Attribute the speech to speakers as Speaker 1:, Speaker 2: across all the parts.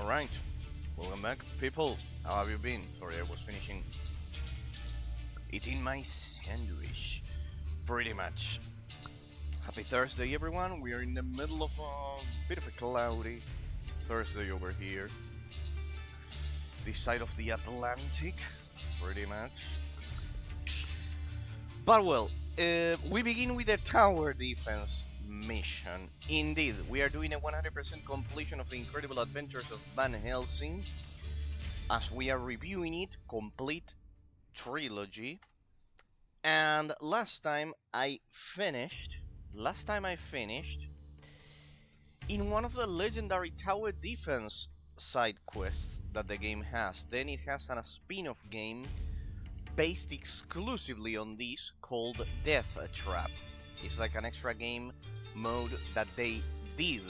Speaker 1: Alright, welcome back, people. How have you been? Sorry, I was finishing eating my sandwich. Pretty much. Happy Thursday, everyone. We are in the middle of a bit of a cloudy Thursday over here. This side of the Atlantic, pretty much. But well, we begin with the tower defense mission. Indeed, we are doing a 100% completion of the incredible adventures of Van Helsing, as we are reviewing it complete trilogy. And last time I finished in one of the legendary tower defense side quests that the game has. Then it has a spin-off game based exclusively on this called Death Trap. It's like an extra game mode that they did.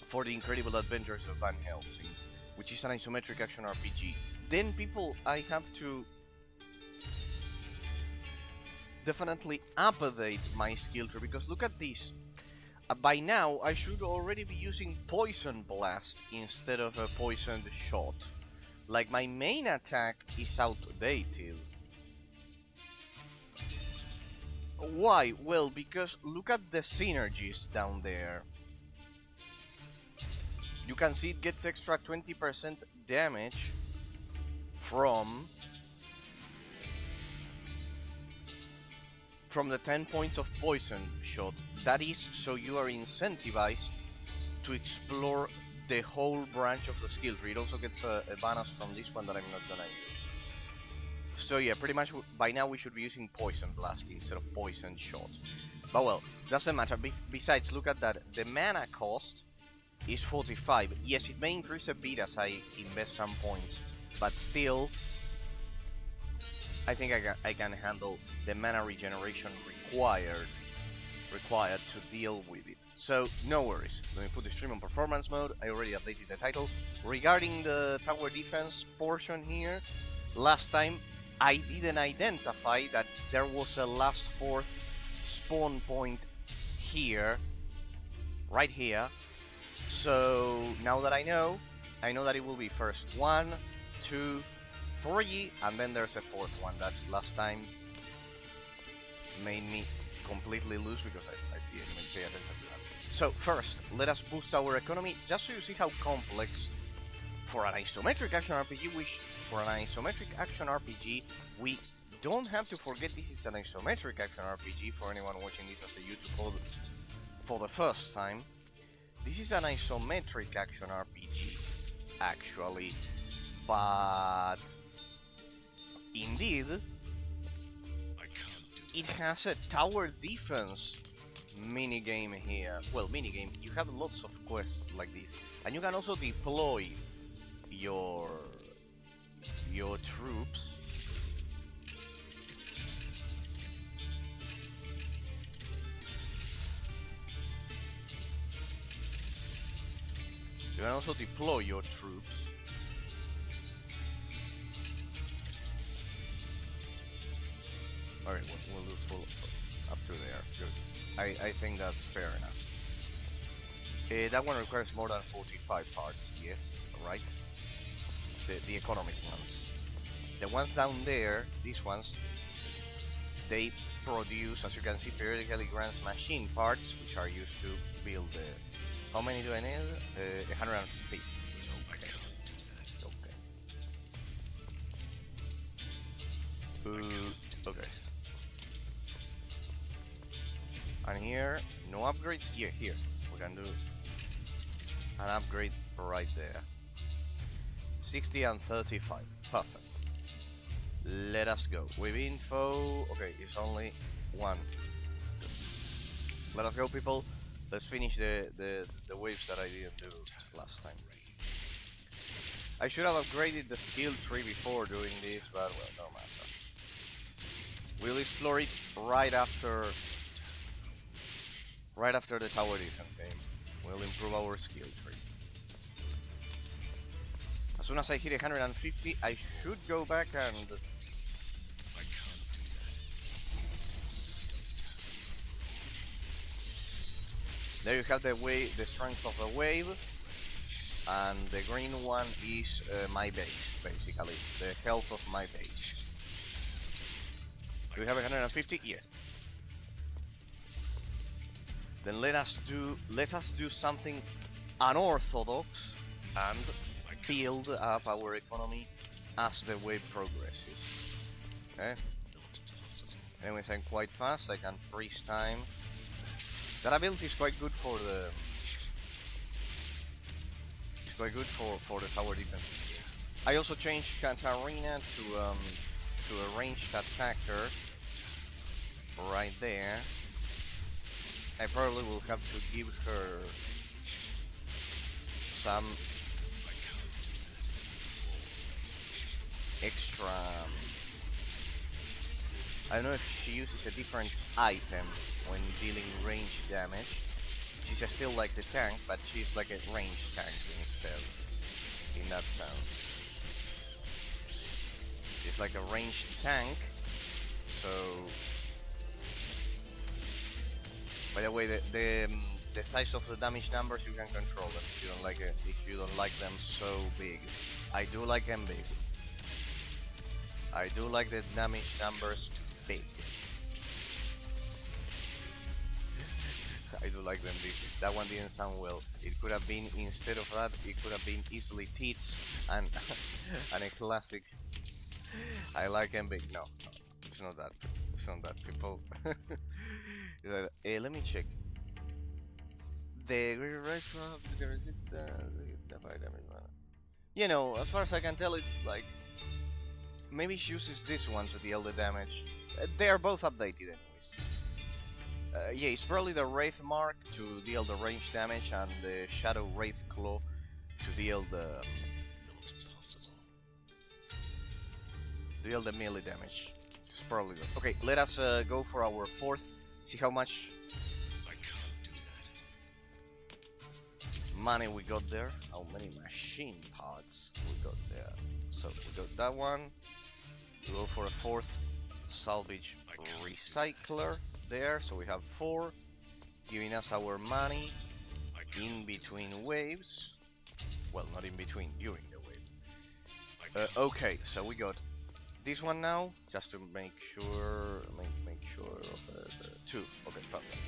Speaker 1: For the incredible adventures of Van Helsing, which is an isometric action RPG. Then people, I have to definitely update my skill tree, because look at this. By now I should already be using Poison Blast instead of a Poisoned Shot. Like, my main attack is outdated. Why? Well, because look at the synergies down there. You can see it gets extra 20% damage from the 10 points of poison shot. That is, so you are incentivized to explore the whole branch of the skill tree. It also gets a bonus from this one that I'm not gonna use. So yeah, pretty much by now we should be using Poison Blast instead of Poison Shot. But well, doesn't matter. Besides, look at that. The mana cost is 45. Yes, it may increase a bit as I invest some points, but still, I think I can handle the mana regeneration required to deal with it. So no worries. Let me put the stream on performance mode. I already updated the title. Regarding the tower defense portion here, last time I didn't identify that there was a last fourth spawn point here, right here. So now that I know that it will be first 1, 2, 3, and then there's a fourth one that last time made me completely lose because I didn't even pay attention to that. So first, let us boost our economy, just so you see how complex for an isometric action RPG, we don't have to forget this is an isometric action RPG for anyone watching this as a YouTube for the first time. This is an isometric action RPG, actually, but indeed, it has a tower defense minigame here. Well, minigame, you have lots of quests like this, and you can also deploy your troops. You can also deploy your troops. Alright, we'll do full up to there. Good. I think that's fair enough. That one requires more than 45 parts, yeah, right? The economic ones. The ones down there, these ones, they produce, as you can see, periodically grants machine parts, which are used to build the... How many do I need? 150. Okay. Okay. And here, no upgrades. Here, we can do an upgrade right there. 60 and 35. Perfect. Let us go. With info. Okay, it's only one. Let us go, people. Let's finish the waves that I didn't do last time. I should have upgraded the skill tree before doing this, but well, no matter. We'll explore it right after the tower defense game. We'll improve our skill tree. As soon as I hit 150, I should go back and There you have the strength of the wave, and the green one is my base, basically the health of my base. Do we have 150? Yeah. Then let us do something unorthodox and build up our economy as the wave progresses. Okay. Anyways, I'm quite fast. I can freeze time. That ability is quite good for the. It's quite good for the tower defense. I also changed Katarina to a ranged attacker. Right there. I probably will have to give her some extra. I don't know if she uses a different item when dealing range damage. She's still like the tank, but she's like a ranged tank instead. In that sense, she's like a ranged tank. So, by the way, the size of the damage numbers, you can control them if you don't like it. If you don't like them so big, I do like them big. I do like the damage numbers big. I do like them big. That one didn't sound well. It could have been, instead of that, it could have been easily tits and and a classic. I like them big. No, it's not that. It's not that, people. Let me check. The resistance. You know, as far as I can tell, it's like maybe she uses this one to deal the damage. They are both updated, anyways. Yeah, it's probably the Wraith Mark to deal the range damage, and the Shadow Wraith Claw to deal the melee damage. It's probably good. Okay, let us go for our fourth. See how much money we got there. How many machine parts we got there. So we got that one. We go for a fourth salvage recycler there. So we have 4, giving us our money in between waves. Well, not in between, during the wave. Okay, so we got this one now, just to make sure of the 2. Okay, perfect.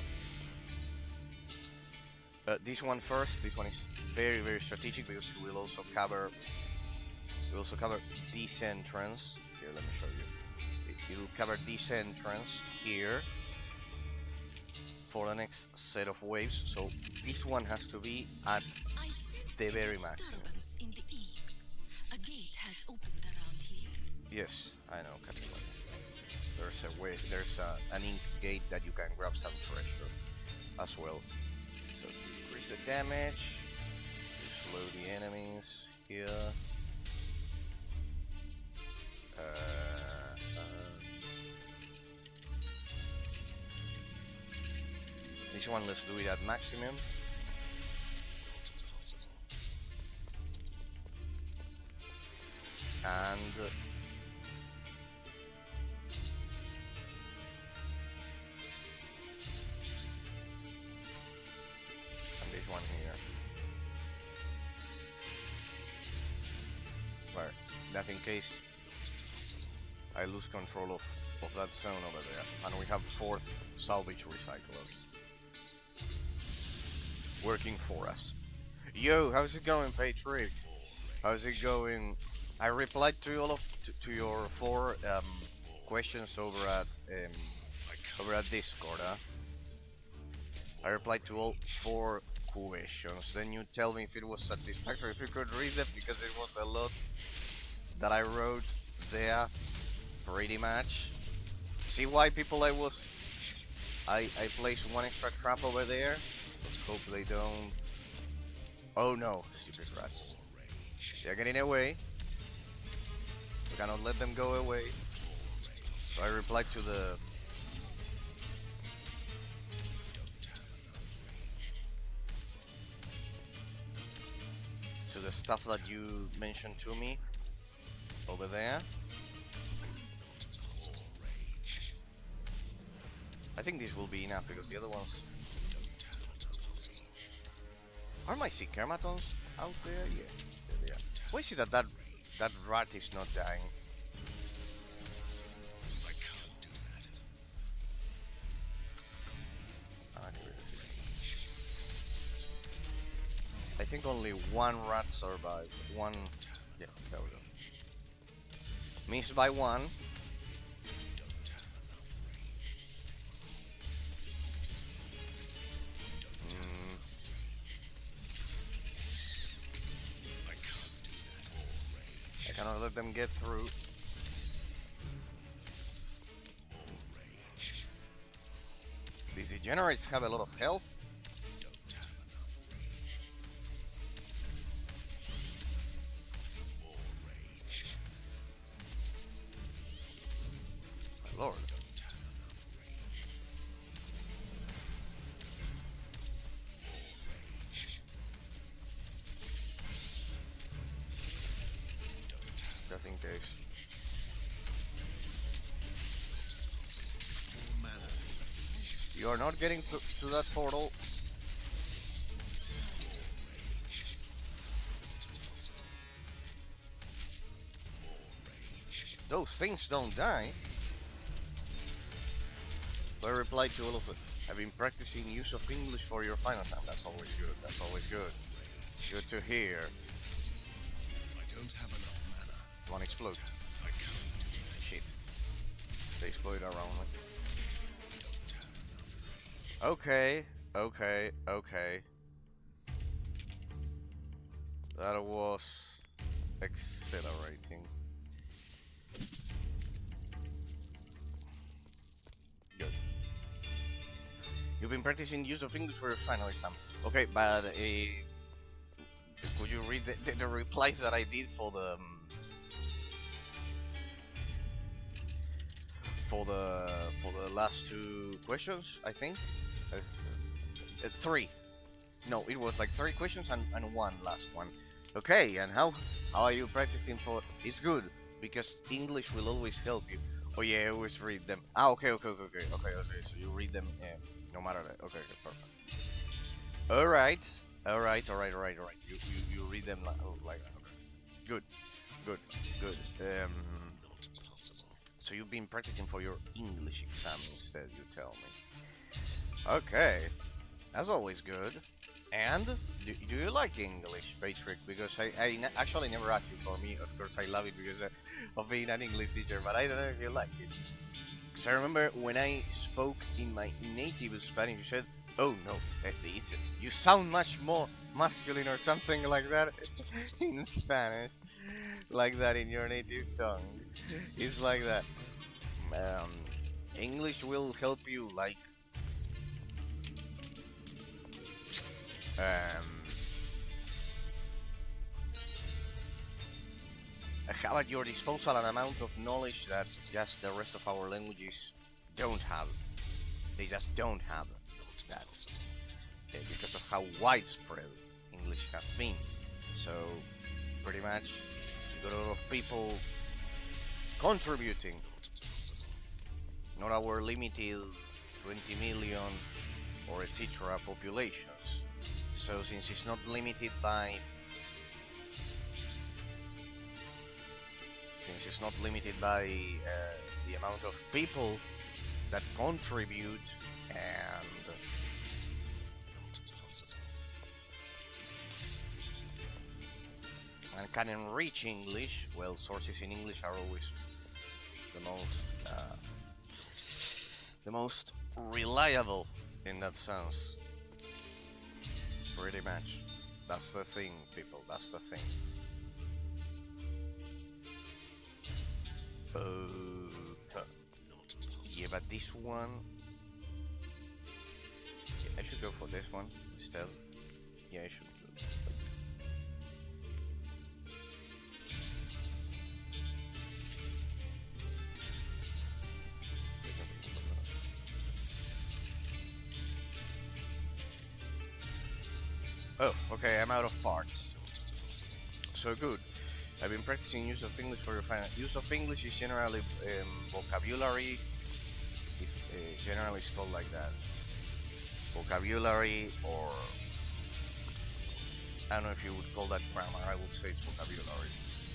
Speaker 1: This one first. This one is very, very strategic because it will also cover. It will also cover this entrance. Here, let me show you. It will cover this entrance here for the next set of waves. So this one has to be at the very maximum.
Speaker 2: A gate has opened around here.
Speaker 1: Yes, I know, Captain. There's a way. There's an ink gate that you can grab some treasure as well. So to increase the damage, to slow the enemies here. This one, let's do it at maximum. And this one here. Where, that in case I lose control of that zone over there. And we have 4th salvage recyclers working for us. Yo, how's it going, Patrick? How's it going? I replied to all of to your 4 questions over at Discord. I replied to all 4 questions. Then you tell me if it was satisfactory, if you could read them, because it was a lot that I wrote there, pretty much. See why, people? I placed 1 extra trap over there. Let's hope they don't. Oh no, stupid rats. They're getting away. We cannot let them go away. So I replied to the stuff that you mentioned to me over there. I think this will be enough because the other ones Are my Sikermatons out there? Yeah, there they are. Why is it that that rat is not dying?
Speaker 3: I can't do that.
Speaker 1: I think only one rat survived. One. Yeah, there we go. Missed by one. I cannot let them get through. These degenerates have a lot of health. My lord. Just in case. You are not getting to that portal. Those things don't die. So I replied to all of it. I've been practicing use of English for your final time. That's always good. That's always good. Good to hear.
Speaker 3: I don't have enough mana.
Speaker 1: One explode.
Speaker 3: I can't.
Speaker 1: Shit. They explode around me. Okay. Okay. Okay. That was exhilarating. Good. You've been practicing use of English for your final exam. Okay, but could you read the replies that I did for the last two questions? I think three. No, it was like 3 questions and one last one. Okay, and how are you practicing for? It's good because English will always help you. Oh yeah, I always read them. Ah, okay. So you read them, no matter that. Okay, perfect. All right. You read them like that. Okay. Good.
Speaker 3: Not possible.
Speaker 1: So you've been practicing for your English exam instead, you tell me. Okay, that's always good. And do you like English, Patrick? Because I actually never asked you. For me, of course, I love it because of being an English teacher, but I don't know if you like it. Because I remember when I spoke in my native Spanish, you said, "Oh no, you sound much more masculine or something like that in Spanish, like that in your native tongue." It's like that. English will help you like have at your disposal an amount of knowledge that just the rest of our languages don't have. They just don't have that because of how widespread English has been. So pretty much you got a lot of people contributing, not our limited 20 million or etc. populations. So since it's not limited by the amount of people that contribute and can enrich English, well, sources in English are always the most reliable in that sense. Pretty much. That's the thing, people. That's the thing. Yeah, but this one... Yeah, I should go for this one instead. Yeah, I should. Oh, okay, I'm out of parts. So good. I've been practicing use of English for your final. Use of English is generally vocabulary. Generally it's called like that. Vocabulary or I don't know if you would call that grammar. I would say it's vocabulary.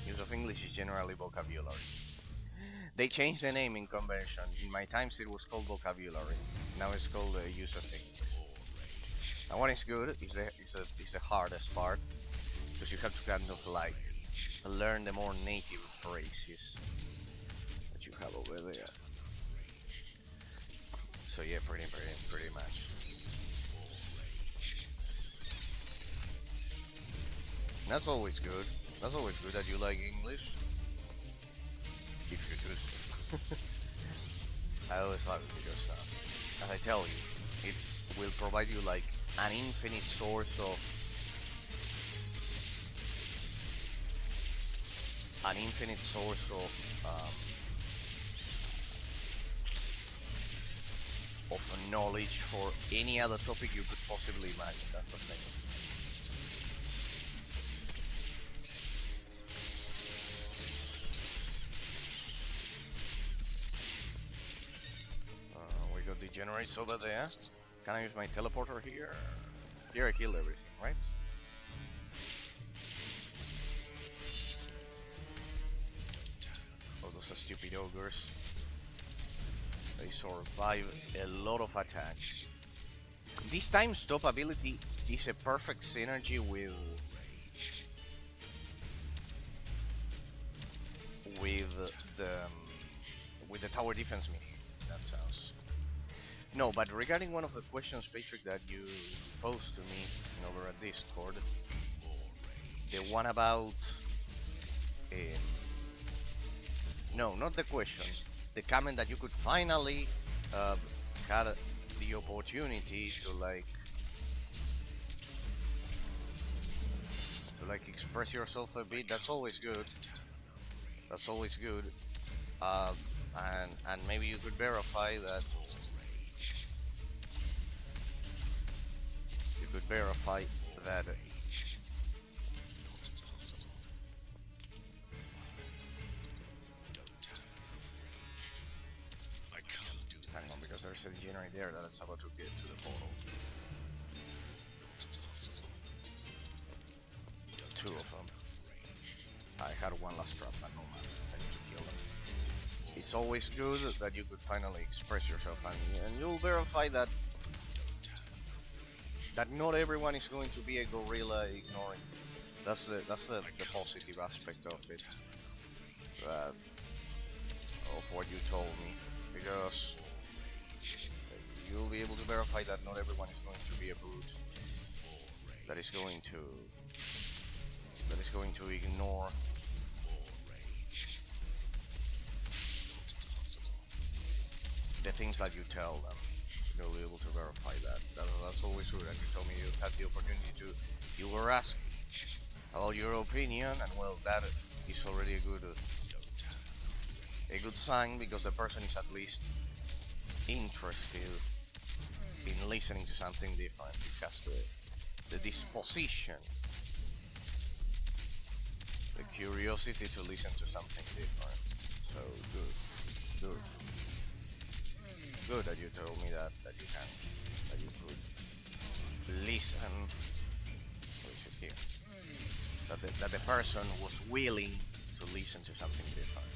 Speaker 1: Use of English is generally vocabulary. They changed the naming convention. In my times it was called vocabulary. Now it's called use of English. And what is good is the hardest part, because you have to kind of like learn the more native phrases that you have over there. So yeah, pretty much. That's always good. That's always good that you like English. If you do so. I always love it because, as I tell you, it will provide you like an infinite source of knowledge for any other topic you could possibly imagine. That's the thing. We got degenerates over there. Can I use my teleporter here? Here I killed everything, right? Oh, those are stupid ogres. They survive a lot of attacks. This time stop ability is a perfect synergy with the tower defense mini. That sounds. No, but regarding one of the questions, Patrick, that you posed to me over at Discord, the one about no, not the question. The comment that you could finally had the opportunity to like express yourself a bit. That's always good. That's always good. And maybe you could verify that. You could verify that. Hang on, because there's a degenerate there that is about to get to the portal. Two of them. I had one last trap, but no matter. I need to kill them. It's always good that you could finally express yourself, and you'll verify that not everyone is going to be a gorilla ignoring. That's the positive aspect of it. Of what you told me, because you'll be able to verify that not everyone is going to be a brute that is going to ignore the things that you tell them. You'll be able to verify that. That's always good. And you told me you had the opportunity to. You were asked about your opinion, and well, that is already a good sign, because the person is at least interested in listening to something different. It has the disposition, the curiosity to listen to something different. So good. Good that you told me that you could listen. What is it here? That the person was willing to listen to something different.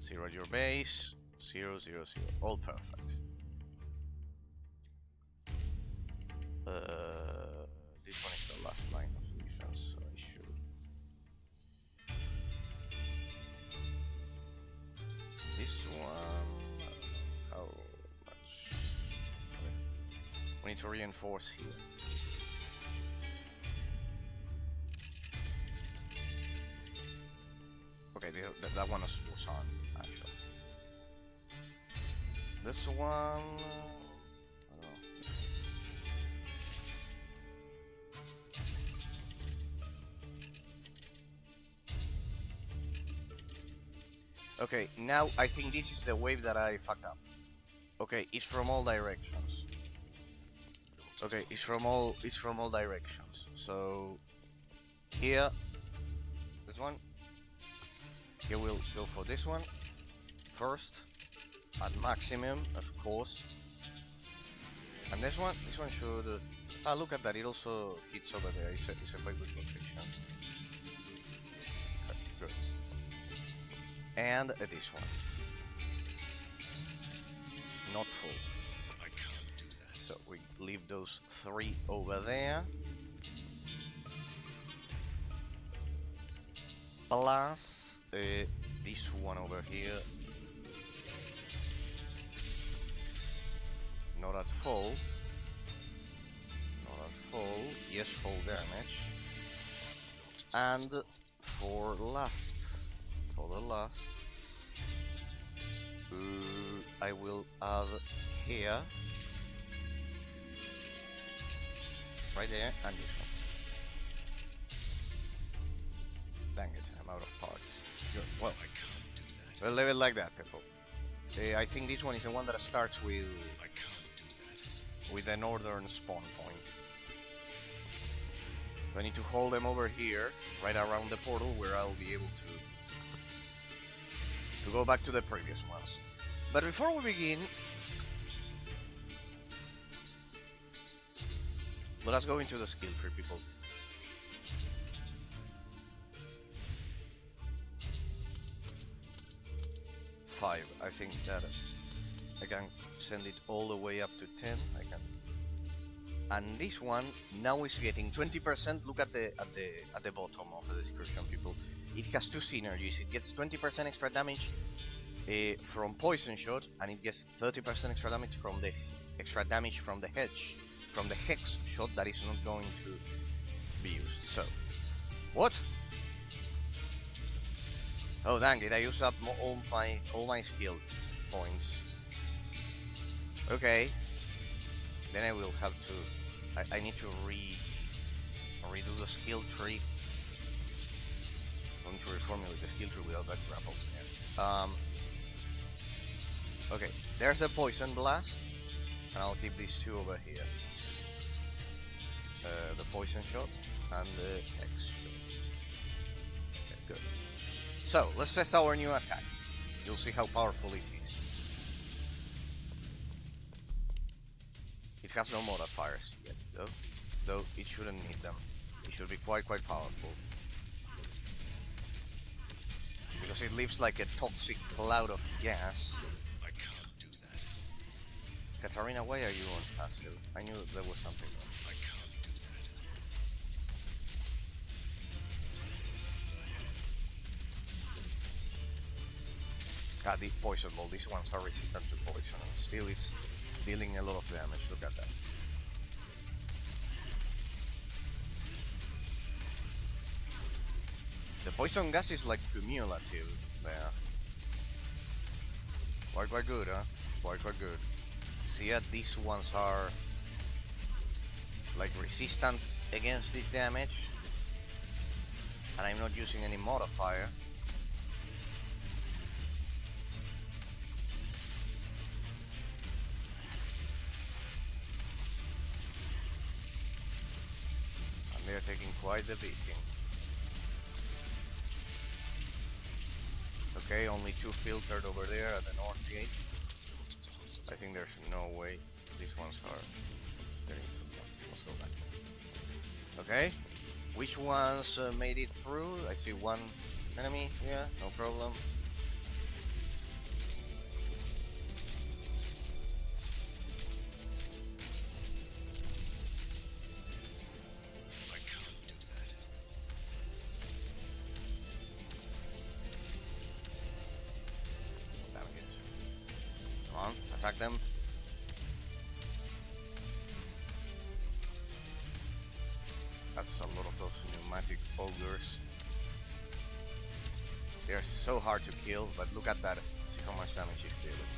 Speaker 1: 0 at your base, 0, 0, 0. All perfect. This one is the last line of defense, so I should. This one, how much? Okay. We need to reinforce here. Okay, that one was on, actually. This one, I don't know. Okay, now I think this is the wave that I fucked up. Okay, it's from all directions. Okay, it's from all directions. So here, this one. Here we'll go for this one first, at maximum, of course. And this one should. Ah, look at that, it also hits over there. It's a quite good location. Okay, good. And this one. Not full.
Speaker 3: I can't do that.
Speaker 1: So we leave those 3 over there. Plus this one over here. Not at full. Not at full. Yes, full damage. And for the last, I will add here, right there, and this one. Dang it, I'm out of parts. Good. Well,
Speaker 3: I can't do that.
Speaker 1: we'll leave it like that, people. I think this one is the one that starts with
Speaker 3: I can't do that.
Speaker 1: the northern spawn point. So I need to hold them over here, right around the portal, where I'll be able to go back to the previous ones. But before we begin, let us go into the skill tree, people. Five. I think that I can send it all the way up to 10. I can. And this one now is getting 20%. Look at the bottom of the description, people. It has 2 synergies. It gets 20% extra damage from poison shot, and it gets 30% extra damage from the hex shot that is not going to be used. So, what? Oh dang it! I used up all my skill points. Okay. Then I will have to. I need to redo the skill tree. I'm going to reformulate the skill tree without that grapples again. Okay, there's the poison blast, and I'll keep these 2 over here. The poison shot and the hex shot. Okay, good. So let's test our new attack. You'll see how powerful it is. It has no modifiers yet, though it shouldn't need them. It should be quite powerful. Because it leaves like a toxic cloud of gas.
Speaker 3: I can't do that.
Speaker 1: Katarina, why are you on passive? I knew there was something wrong.
Speaker 3: I can't do that.
Speaker 1: God, the poison ball. These ones are resistant to poison, and still it's dealing a lot of damage. Look at that. The poison gas is like cumulative there. Quite good, huh? Quite good. See that these ones are like resistant against this damage, and I'm not using any modifier. They're taking quite the beating. Okay, only 2 filtered over there at the north gate. I think there's no way these ones are getting through. Let's go back. Okay, which ones made it through? I see 1 enemy. Yeah, no problem. Attack them. That's a lot of those pneumatic ogres. They're so hard to kill, but look at that. See how much damage he's dealing.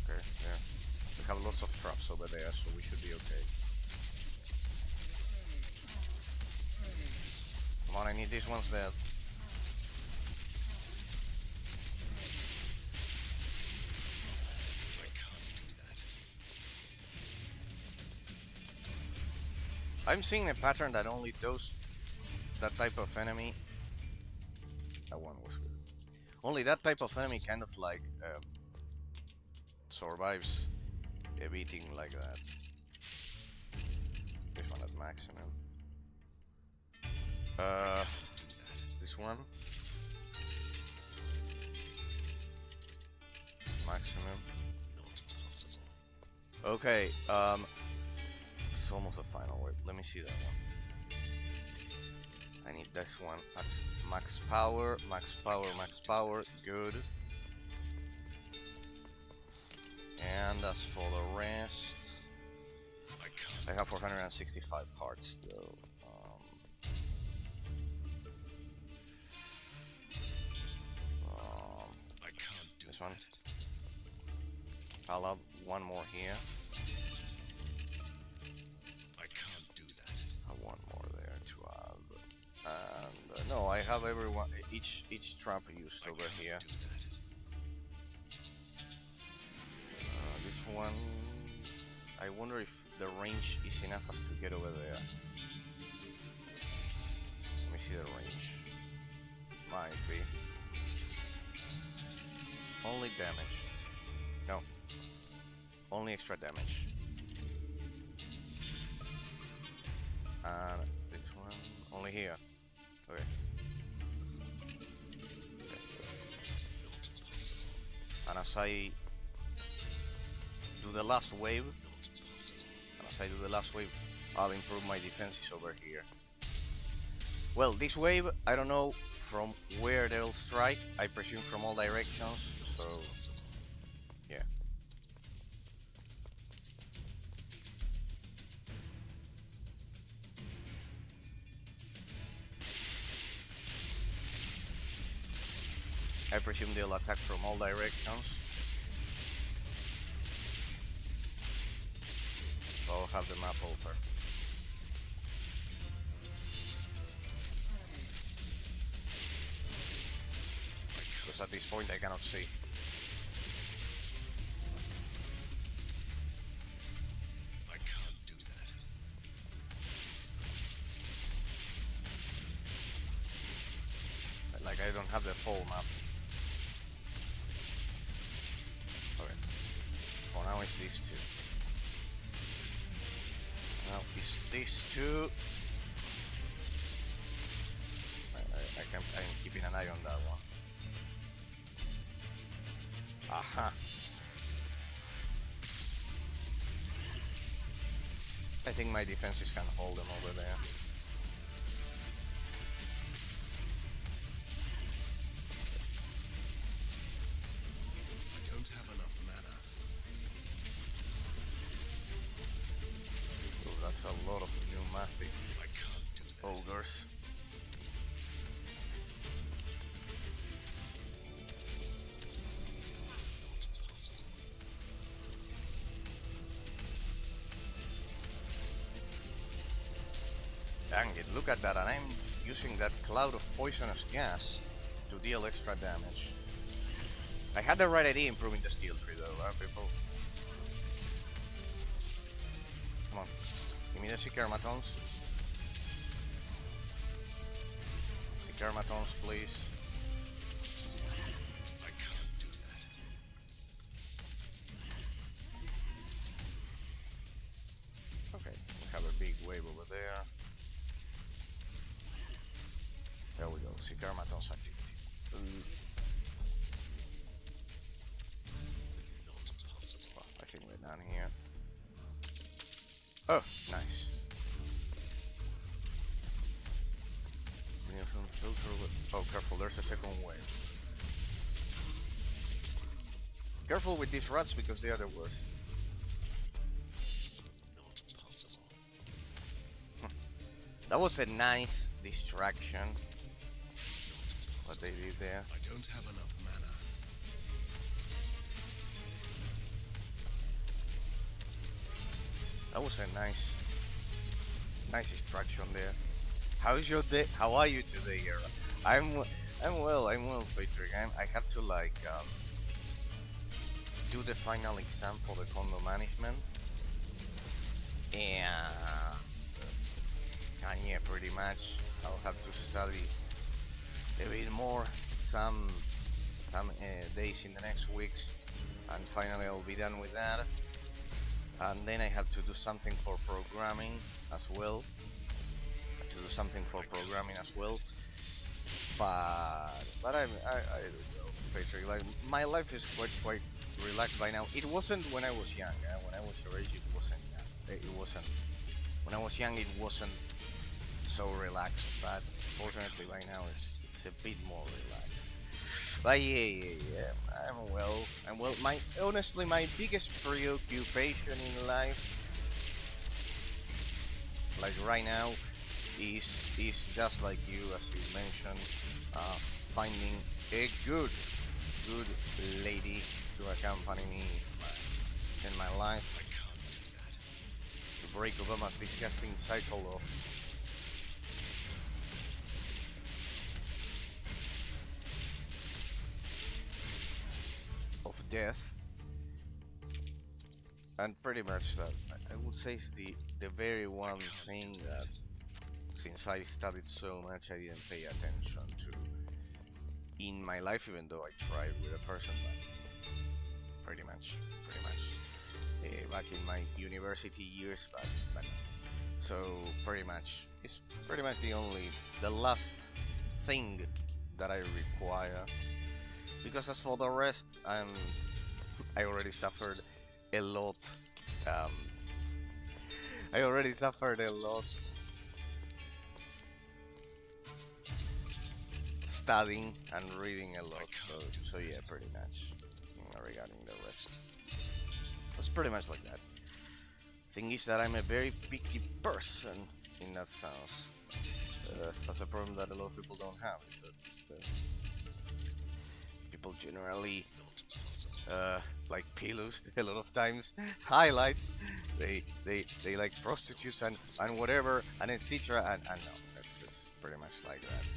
Speaker 1: Okay, yeah. We have lots of traps over there, so we should be okay. Come on, I need these ones dead. I'm seeing a pattern that only that type of enemy, that one was good. Only that type of enemy kind of like survives Beating like that. This one at maximum. This one. Maximum. Okay, it's almost a final wave. Let me see that one. I need this one. That's max power, max power, max power. Good. And as for the rest, I have 465 parts though. This one. I'll add one more here.
Speaker 3: I can't do that.
Speaker 1: One more there to add. And no, I have everyone, each trap used over here. This one, I wonder if the range is enough us to get over there. Let me see the range. Might be. Only damage. No. Only extra damage. And this one, only here. Okay. And as I do the last wave, I'll improve my defenses over here. Well, this wave, I don't know from where they'll strike. I presume from all directions. So, yeah. I presume they'll attack from all directions. So I'll have the map over. Because at this point I cannot see.
Speaker 3: I can't do that.
Speaker 1: Like I don't have the full map. Okay. For now it's these two. Now it's these two. I'm keeping an eye on that one. Aha. I think my defenses can hold them over there.
Speaker 3: I don't have enough mana.
Speaker 1: So that's a lot of pneumatic
Speaker 3: I can't do that.
Speaker 1: ogres. Dang it, look at that, and I'm using that cloud of poisonous gas to deal extra damage. I had the right idea improving the skill tree though, huh, people? Come on, give me the Sikermatons. Sikermatons, please.
Speaker 3: I can't do that.
Speaker 1: Okay, we have a big wave over there. There we go, Sikermatons activity. Well, I think we're done here. Oh, nice. Oh, careful, there's a second wave. Careful with these rats because they are the worst.
Speaker 3: Not possible.
Speaker 1: That was a nice distraction. What they did there.
Speaker 3: I don't have enough mana.
Speaker 1: That was a nice distraction there. How's your day? How are you today, Era? I'm well, Patrick. I have to like do the final exam for the condo management, and yeah, pretty much I'll have to study a bit more some days in the next weeks, and finally I'll be done with that. and then I have to do something for programming as well. But I don't know, Patrick. Like my life is quite relaxed by now. It wasn't when I was young. When I was your age, it wasn't. It wasn't. When I was young, it wasn't so relaxed. But fortunately, by now, it's a bit more relaxed. But yeah. I'm well. My honestly, my biggest preoccupation in life, like right now, is just like you, as you mentioned, finding a good lady to accompany me in my life, to break Obama's disgusting cycle of death. And pretty much that, I would say, is the very one thing that, since I studied so much, I didn't pay attention to in my life, even though I tried with a person. But pretty much back in my university years, but so pretty much it's pretty much the last thing that I require, because as for the rest, I already suffered a lot. um, I already suffered a lot studying and reading a lot, so yeah, pretty much regarding the rest, it's pretty much like that. Thing is that I'm a very picky person in that sense. That's a problem that a lot of people don't have. So it's just, people generally like pillows a lot of times, highlights. They like prostitutes and whatever and etc. And no, that's just pretty much like that.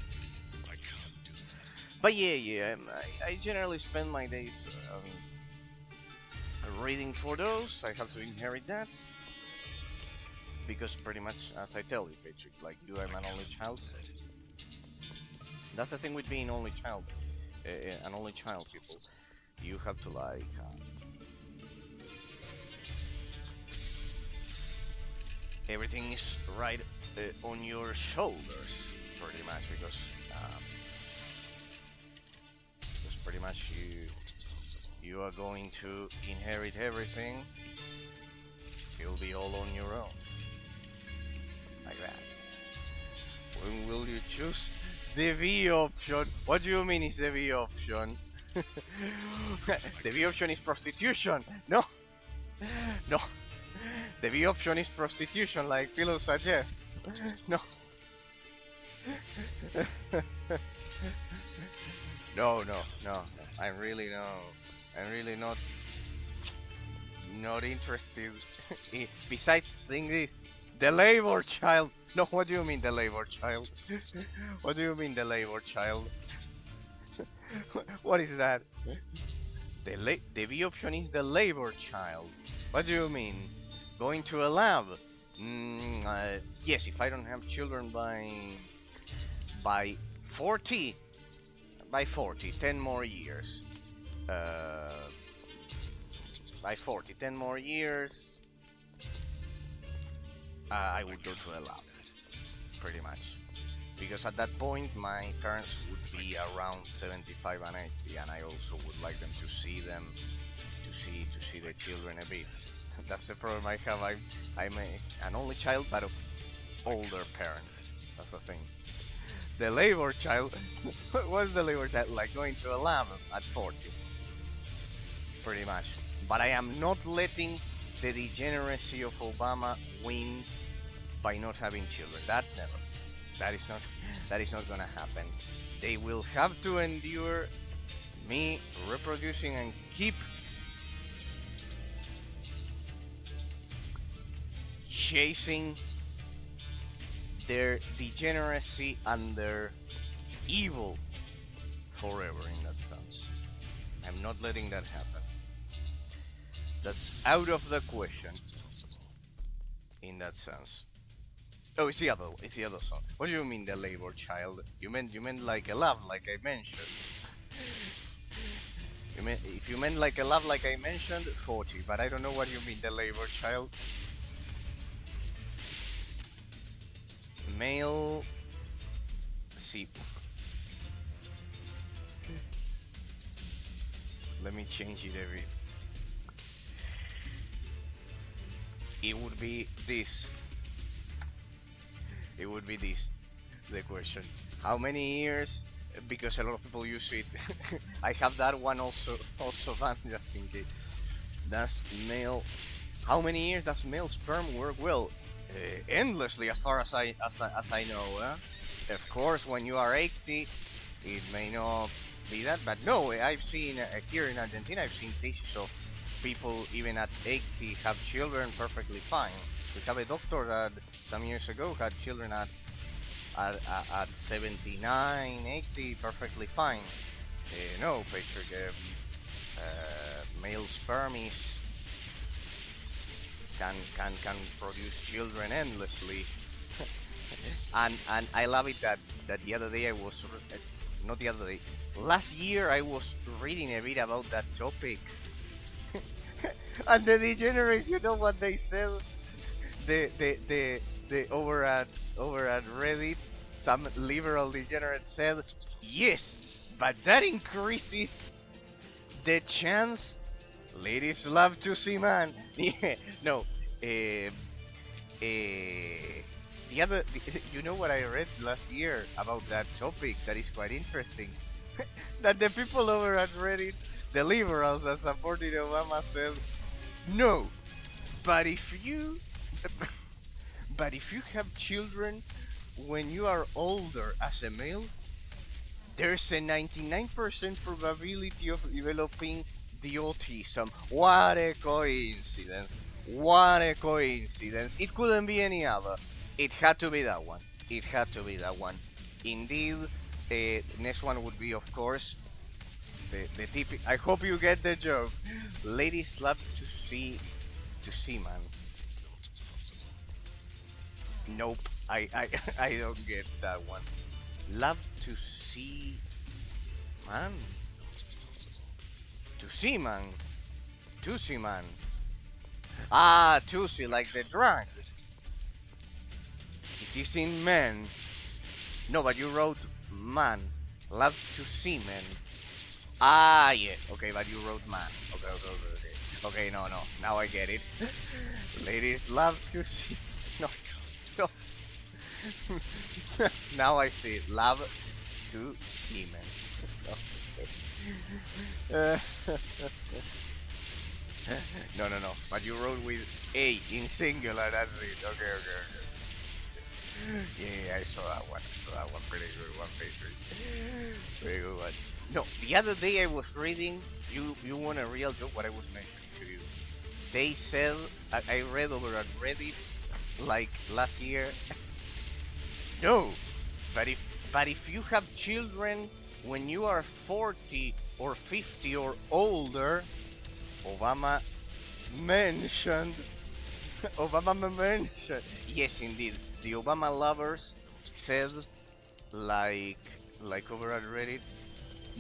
Speaker 1: But yeah, I generally spend my days reading for those. I have to inherit that, because pretty much, as I tell you, Patrick, like you, I'm an only child. That's the thing with being only child, an only child, people. You have to like everything is right on your shoulders, pretty much, because pretty much you are going to inherit everything. You'll be all on your own, like that. When will you choose the V option? What do you mean is the V option? The V option is prostitution. No, no. The V option is prostitution, like Philo suggests. No. No. I'm really not interested. Besides, thing is, the labor child. No, what do you mean the labor child? What do you mean the labor child? What is that? The B option is the labor child. What do you mean? Going to a lab? Yes, if I don't have children by 40, 10 more years. By 40, 10 more years, I would go to a lab, pretty much. Because at that point, my parents would be around 75 and 80, and I also would like them to see the children a bit. That's the problem I have. I'm an only child, but of older parents. That's the thing. The labor child. What's the labor child? Like going to a lab at 40, pretty much. But I am not letting the degeneracy of Obama win by not having children. That never. That is not gonna happen. They will have to endure me reproducing and keep chasing their degeneracy and their evil forever, in that sense. I'm not letting that happen. That's out of the question, in that sense. Oh, it's the other song. What do you mean the labor child? You meant like a love, like I mentioned. If you meant like a love, like I mentioned, 40. But I don't know what you mean, the labor child. Male. See. Let me change it a bit. It would be this. It would be this. The question. How many years? Because a lot of people use it. I have that one also banned just in case. Does male? How many years does male sperm work? Well, endlessly, as far as I know. Of course, when you are 80, it may not be that, but no, I've seen here in Argentina, I've seen cases of people even at 80 have children perfectly fine. We have a doctor that some years ago had children at 79, 80, perfectly fine. No, Patrick, male sperm can produce children endlessly. and I love it that the other day I was not the other day, last year I was reading a bit about that topic. And the degenerates, you know what they said? The over at Reddit, some liberal degenerate said, yes, but that increases the chance ladies love to see man. Yeah, no. You know what I read last year about that topic that is quite interesting? That the people over at Reddit, the liberals that supported Obama, said, no, but if you have children when you are older as a male, there's a 99% probability of developing the autism. What a coincidence. What a coincidence. It couldn't be any other. It had to be that one. It had to be that one. Indeed, the next one would be, of course, the tip. I hope you get the joke. Ladies love to see man. Nope, I don't get that one. Love to see man. To see man. To see man. Ah, to see, like the drug. It is in men. No, but you wrote man. Love to see men. Ah, yeah. Okay, but you wrote man. Okay. Okay, no. Now I get it. Ladies love to see. No. Now I see it. Love to see men. No. But you wrote with A in singular. That's it. Okay. Yeah, I saw that one. Pretty good one, Pretty good one. No, the other day I was reading. You want a real joke? What I was mentioning to you. They said I read over at Reddit like last year. No, but if you have children when you are 40 or 50 or older, Obama mentioned. Yes, indeed. The Obama lovers said, like over at Reddit,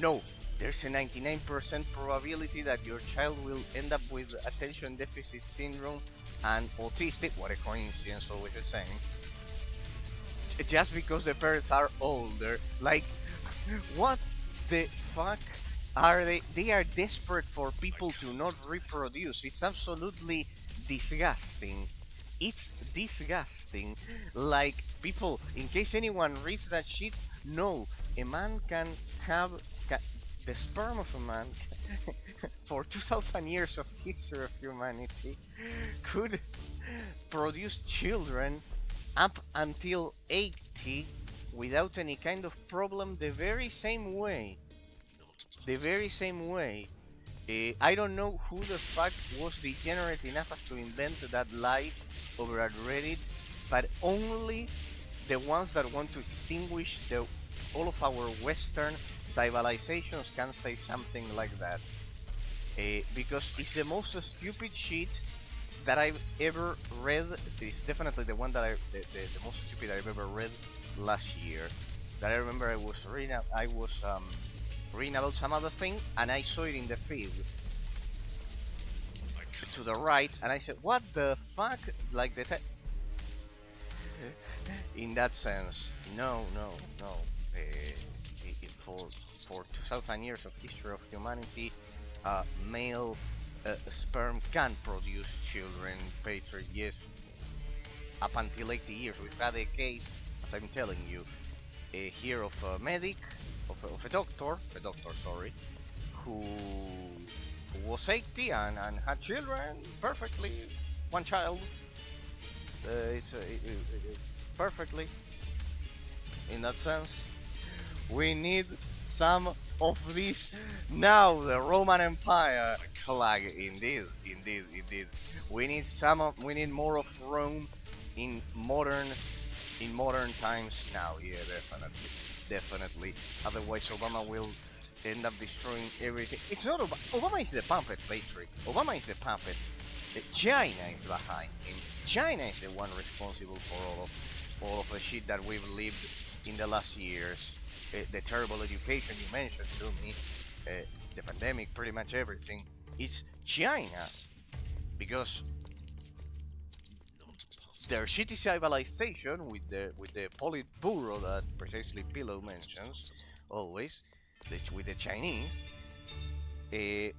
Speaker 1: no, there's a 99% probability that your child will end up with attention deficit syndrome and autistic. What a coincidence, always the same. Just because the parents are older. Like, what the fuck are they? They are desperate for people to not reproduce. It's absolutely disgusting. It's disgusting. Like, people, in case anyone reads that shit, no, a man can have the sperm of a man for 2,000 years of history of humanity could produce children up until 80 without any kind of problem, the very same way. I don't know who the fuck was degenerate enough to invent that lie over at Reddit, but only the ones that want to extinguish all of our Western civilizations can say something like that. Because it's the most stupid shit that I've ever read. It's definitely the one that the most stupid I've ever read last year. That I remember I was reading. I was reading about some other thing, and I saw it in the feed
Speaker 3: I can't.
Speaker 1: to the right, and I said, what the fuck? Like the in that sense, no. For 2,000 years of history of humanity, male sperm can produce children. Patrick, yes. Up until 80 years, we've had a case, as I'm telling you, here of a medic, of a doctor, sorry, who was 80 and had children perfectly, one child. It's perfectly. In that sense, we need some of this now. The Roman Empire flag, indeed. We need more of Rome in modern times now. Yeah, definitely. Otherwise, Obama will end up destroying everything. It's not Obama is the puppet, basically. Obama is the puppet. China is behind him. China is the one responsible for all of the shit that we've lived in the last years. The terrible education you mentioned to me, the pandemic, pretty much everything. It's China, because their shitty civilization with the Politburo that precisely Pillow mentions always, with the Chinese,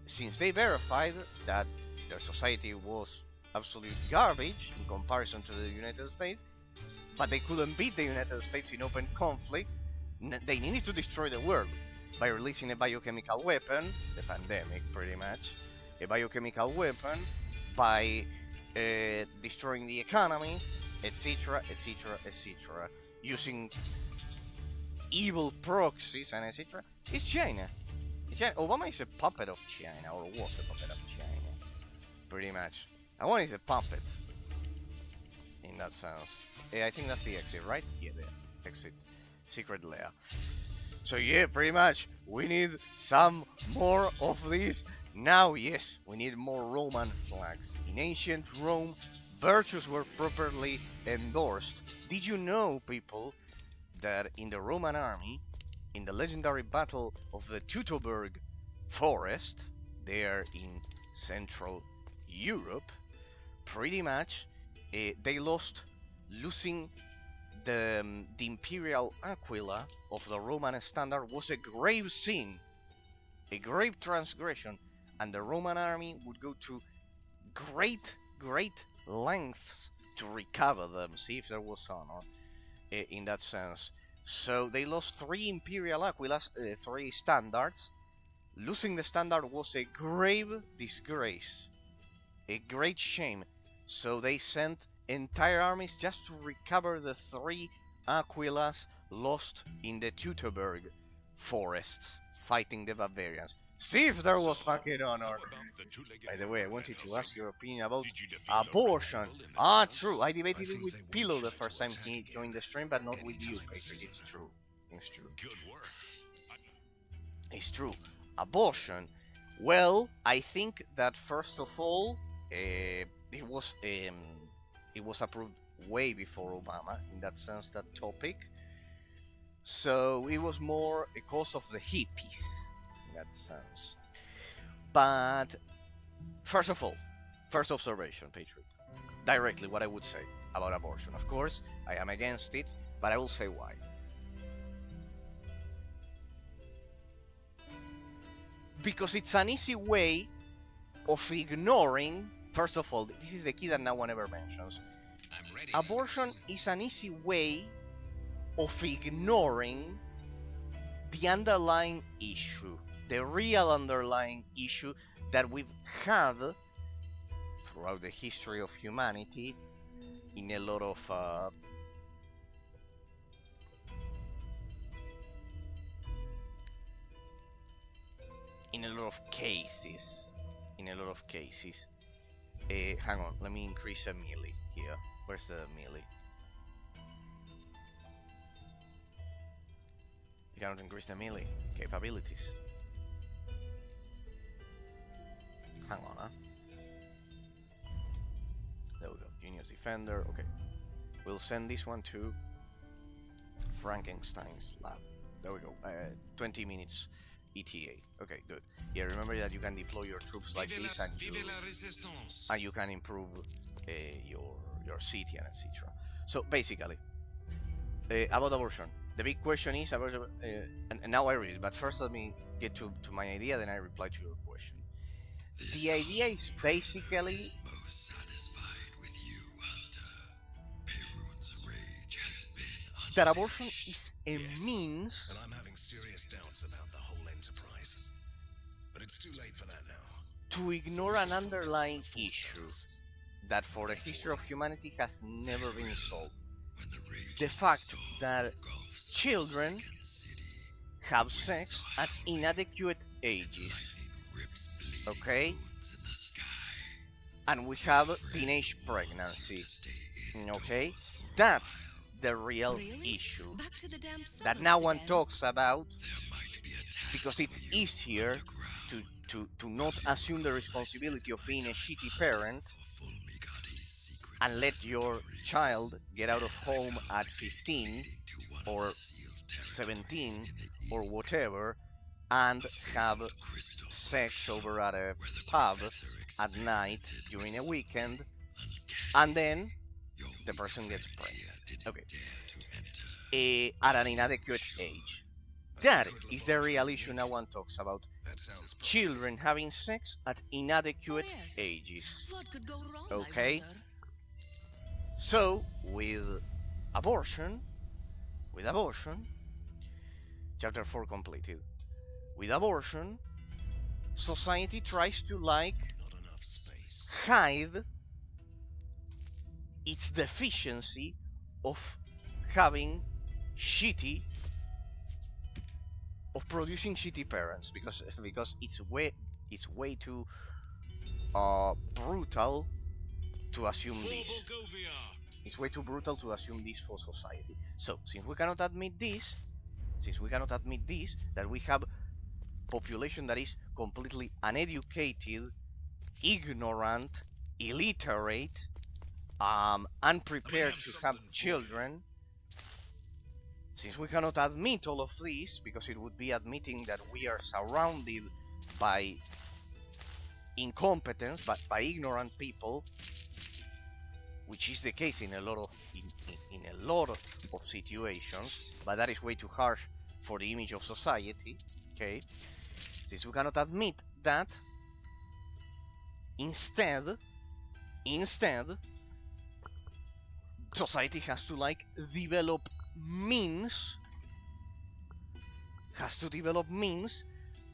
Speaker 1: since they verified that their society was absolute garbage in comparison to the United States, but they couldn't beat the United States in open conflict, they needed to destroy the world by releasing a biochemical weapon, the pandemic pretty much, a biochemical weapon, by destroying the economy, etc., using evil proxies and etc. It's China. Obama is a puppet of China, or was a puppet of China, pretty much. One is a puppet, in that sense. I think that's the exit, right? Yeah, the exit. Secret lair. So yeah, pretty much, we need some more of this. Now, yes, we need more Roman flags. In ancient Rome, virtues were properly endorsed. Did you know, people, that in the Roman army, in the legendary battle of the Teutoburg forest, there in Central Europe, pretty much, they losing the imperial aquila of the Roman standard was a grave sin, a grave transgression, and the Roman army would go to great lengths to recover them, see if there was honor in that sense. So they lost 3 imperial aquilas, 3 standards. Losing the standard was a grave disgrace, a great shame. So they sent entire armies just to recover the 3 aquilas lost in the Teutoburg forests, fighting the barbarians. See if there was fucking honor. By the way, I wanted to ask your opinion about abortion. Ah, true. I debated it with Pillow the first time he joined the stream, but not with you, Patrick. It's true.
Speaker 3: Good work.
Speaker 1: It's true. Abortion. Well, I think that first of all, it was approved way before Obama. In that sense, that topic. So it was more a cause of the hippies, in that sense. But first of all, first observation, Patrick. Directly, what I would say about abortion. Of course, I am against it, but I will say why. Because it's an easy way of ignoring. First of all, this is the key that no one ever mentions.
Speaker 3: I'm ready.
Speaker 1: Abortion is an easy way of ignoring the underlying issue, the real underlying issue that we've had throughout the history of humanity in a lot of cases. Hang on, let me increase a melee here. Where's the melee? You cannot increase the melee capabilities. Hang on, huh? There we go. Genius Defender. Okay. We'll send this one to Frankenstein's lab. There we go. 20 minutes ETA. Okay, good. Yeah, remember that you can deploy your troops like
Speaker 3: Vive
Speaker 1: this,
Speaker 3: la,
Speaker 1: and
Speaker 3: vive la résistance.
Speaker 1: you can improve your city and etc. So basically, about abortion, the big question is about, and now I read it. But first, let me get to my idea, then I reply to your question. The idea is basically
Speaker 3: Most satisfied with you, Hunter. Perun's rage has been
Speaker 1: that abortion is a
Speaker 3: Yes,
Speaker 1: means
Speaker 3: and I'm having serious doubts about the whole enterprise. But it's too late for that now.
Speaker 1: to ignore an underlying issue that for the history of humanity has never been solved. The fact that children have sex at inadequate ages. Okay? And we have teenage pregnancy. Okay? That's the real
Speaker 2: Really?
Speaker 1: issue
Speaker 2: Back to the damn
Speaker 1: that no
Speaker 2: suburbs
Speaker 1: one
Speaker 2: again.
Speaker 1: talks about, because it's easier to not assume the responsibility of being a shitty parent and let your child get out of home at 15 or 17 or whatever and have sex over at a pub at night during a weekend, and then the person gets pregnant. Okay. At an inadequate age. That is the real issue no one talks about.
Speaker 3: That sounds
Speaker 1: Children having sex at inadequate
Speaker 2: Oh, yes.
Speaker 1: ages.
Speaker 2: What could go wrong,
Speaker 1: Okay.
Speaker 2: I wonder?
Speaker 1: So, with abortion, chapter 4 completed. With abortion, society tries to
Speaker 3: not enough space.
Speaker 1: hide its deficiency of having shitty, of producing shitty parents, because it's way too brutal to assume this. It's way too brutal to assume this for society. So, since we cannot admit this, that we have population that is completely uneducated, ignorant, illiterate, unprepared to have children, since we cannot admit all of this, because it would be admitting that we are surrounded by incompetence, but by ignorant people, which is the case in a lot of of situations, but that is way too harsh for the image of society. Okay, since we cannot admit that, instead society has to develop means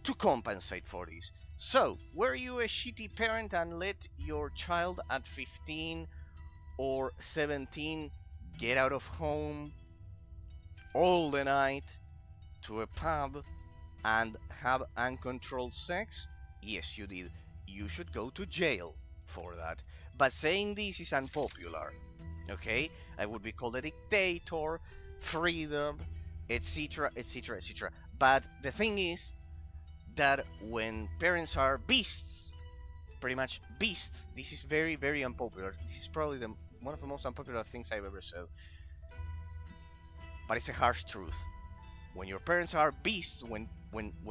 Speaker 1: to compensate for this. So, were you a shitty parent and let your child at 15 or 17 get out of home all the night to a pub and have uncontrolled sex? Yes, you did. You should go to jail for that. But saying this is unpopular. Okay? I would be called a dictator, freedom, etc., etc., etc. But the thing is that when parents are beasts, pretty much beasts, this is very, very unpopular. This is probably one of the most unpopular things I've ever said. But it's a harsh truth. When your parents are beasts, when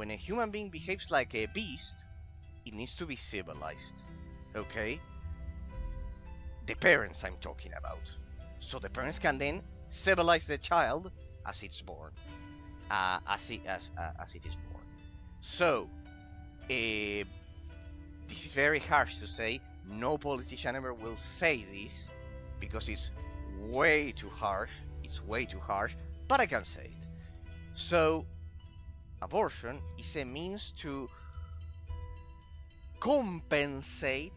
Speaker 1: a human being behaves like a beast, it needs to be civilized. Okay? The parents I'm talking about. So the parents can then civilize the child as it's born. As it is born. So, this is very harsh to say. No politician ever will say this, because it's way too harsh. But I can say it. So, abortion is a means to compensate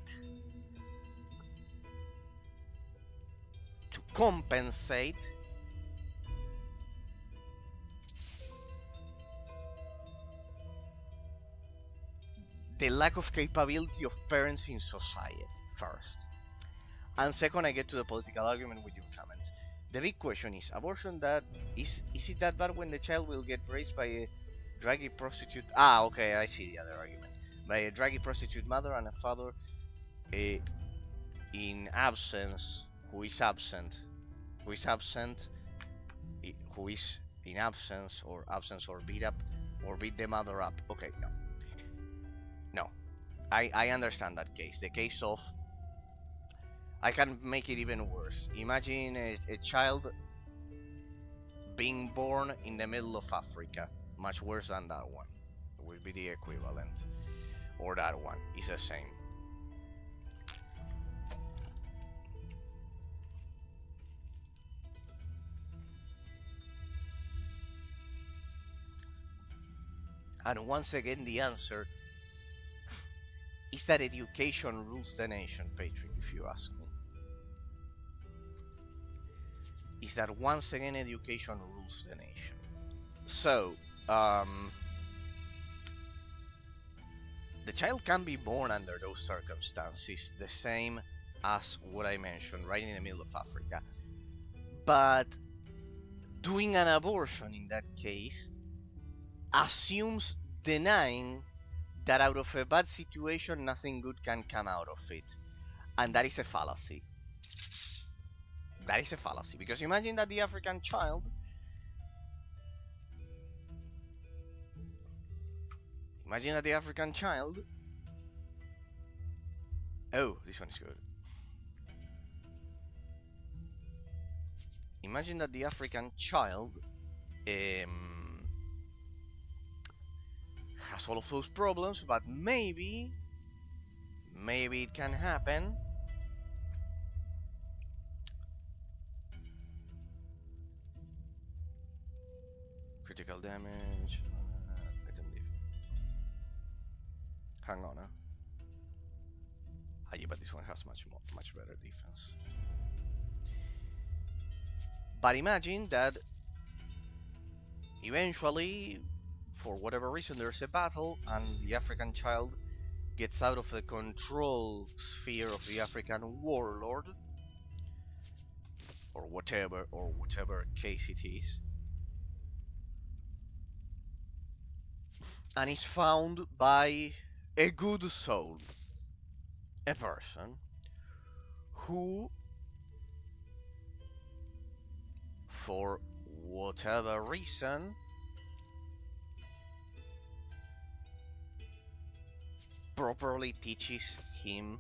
Speaker 1: the lack of capability of parents in society, first. And second, I get to the political argument with your comment. The big question is, abortion is it that bad when the child will get raised by a draggy prostitute? Okay, I see the other argument. By a draggy prostitute mother and a father in absence, who is in absence or beat up or beat the mother up. Okay, no. No. I understand that case. The case of... I can make it even worse. Imagine a child being born in the middle of Africa. Much worse than that one. It would be the equivalent. Or that one. It's the same. And once again, the answer is that education rules the nation, Patrick, if you ask me. Is that once again, education rules the nation. So, the child can be born under those circumstances, the same as what I mentioned, right in the middle of Africa. But doing an abortion in that case assumes denying that out of a bad situation nothing good can come out of it. And that is a fallacy. That is a fallacy, because imagine that the African child oh, this one is good. Imagine that the African child has all of those problems, but maybe it can happen critical damage. Let them live. Hang on, yeah, but this one has much better defense. But imagine that eventually, for whatever reason, there's a battle and the African child gets out of the control sphere of the African warlord, or whatever case it is, and is found by a good soul, a person who, for whatever reason, properly teaches him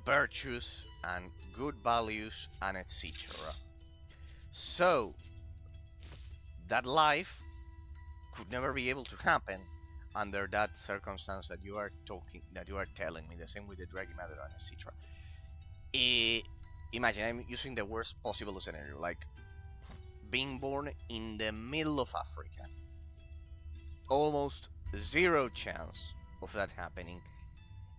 Speaker 1: virtues and good values and etc. So that life could never be able to happen under that circumstance that you are telling me. The same with the Dragon Mother and etc. Imagine I'm using the worst possible scenario, like being born in the middle of Africa. Almost zero chance of that happening.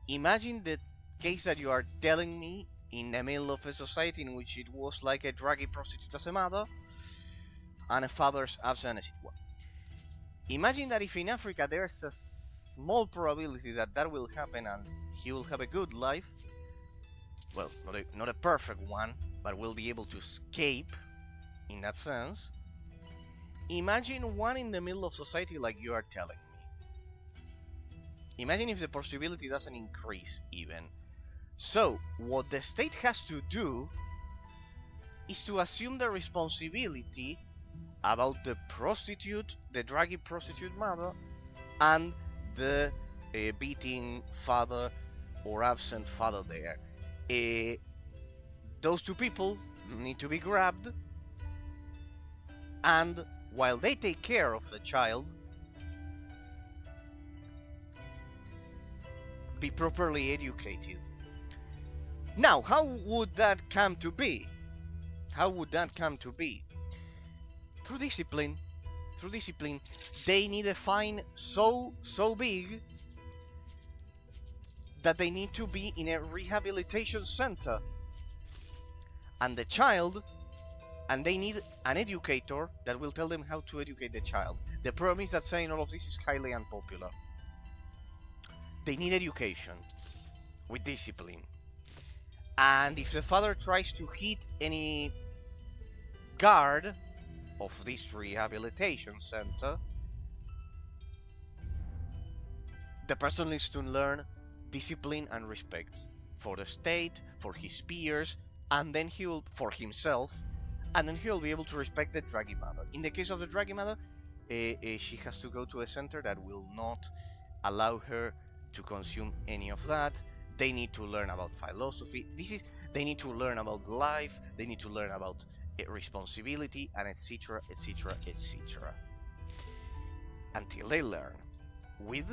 Speaker 1: Imagine the case that you are telling me in the middle of a society in which it was like a druggy prostitute as a mother and a father's absent as it was. Imagine that if in Africa there's a small probability that that will happen and he will have a good life, well, not a perfect one, but will be able to escape in that sense. Imagine one in the middle of society like you are telling me. Imagine if the possibility doesn't increase even. So, what the state has to do is to assume the responsibility about the prostitute, the druggy prostitute mother, and the beating father or absent father there. Those two people need to be grabbed, and while they take care of the child, be properly educated. Now, how would that come to be? How would that come to be? Through discipline. Through discipline. They need a fine so big that they need to be in a rehabilitation center. And the child, and they need an educator that will tell them how to educate the child. The problem is that saying all of this is highly unpopular. They need education with discipline. And if the father tries to hit any guard of this rehabilitation center, the person needs to learn discipline and respect for the state, for his peers, and then for himself, and then he'll be able to respect the druggy mother. In the case of the druggy mother, she has to go to a center that will not allow her to consume any of that. They need to learn about philosophy. They need to learn about life. They need to learn about responsibility, and etc., etc., etc. Until they learn with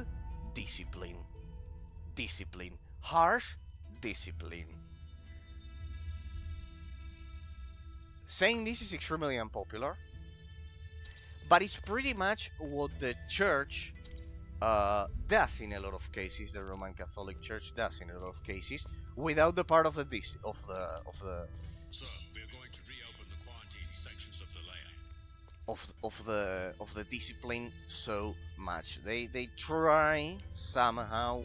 Speaker 1: discipline. Discipline. Harsh discipline. Saying this is extremely unpopular, but it's pretty much what the church does in a lot of cases. The Roman Catholic Church does in a lot of cases, without the part of the
Speaker 3: Sir, we are going to reopen the quarantine sections of the layer.
Speaker 1: of the discipline so much. They try somehow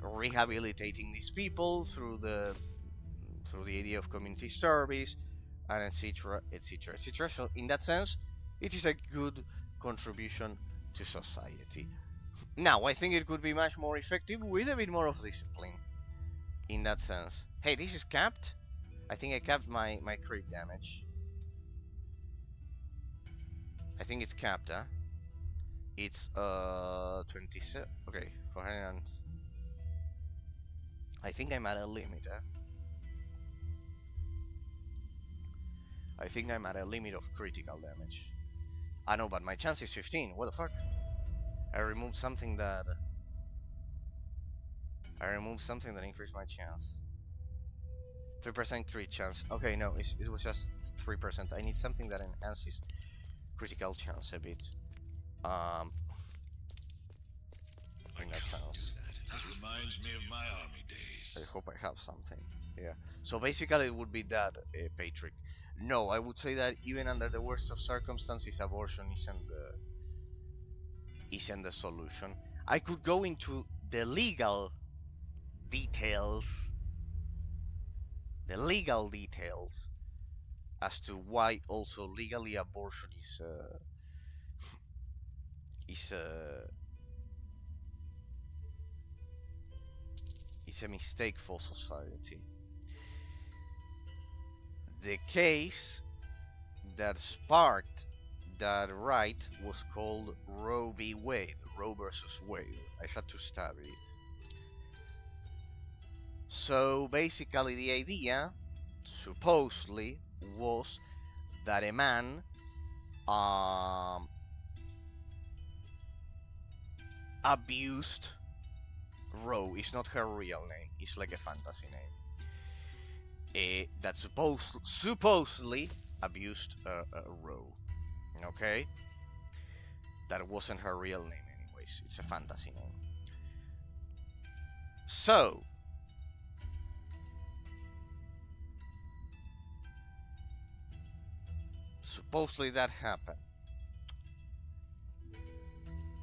Speaker 1: rehabilitating these people through the idea of community service, and etc., etc., etc. So in that sense, it is a good contribution to society. Now, I think it could be much more effective with a bit more of discipline. In that sense. Hey, this is capped? I think I capped my crit damage. I think it's capped, huh? It's 27. Okay, 400. I think I'm at a limit, huh? I think I'm at a limit of critical damage. I know, but my chance is 15. What the fuck? I removed something that increased my chance. 3% crit chance. Okay, no, it was just 3%. I need something that enhances critical chance a bit. I think that sounds.
Speaker 3: That reminds me of my army days.
Speaker 1: I hope I have something. Yeah. So basically, it would be that, Patrick. No, I would say that even under the worst of circumstances, abortion isn't the solution. I could go into the legal details, as to why also legally abortion is a mistake for society. The case that sparked that right was called Roe v. Wade, Roe versus Wade. I had to study it. So basically the idea, supposedly, was that a man abused Roe. It's not her real name, it's like a fantasy name. That supposedly abused Roe. Okay? That wasn't her real name anyways, it's a fantasy name. So, supposedly that happened.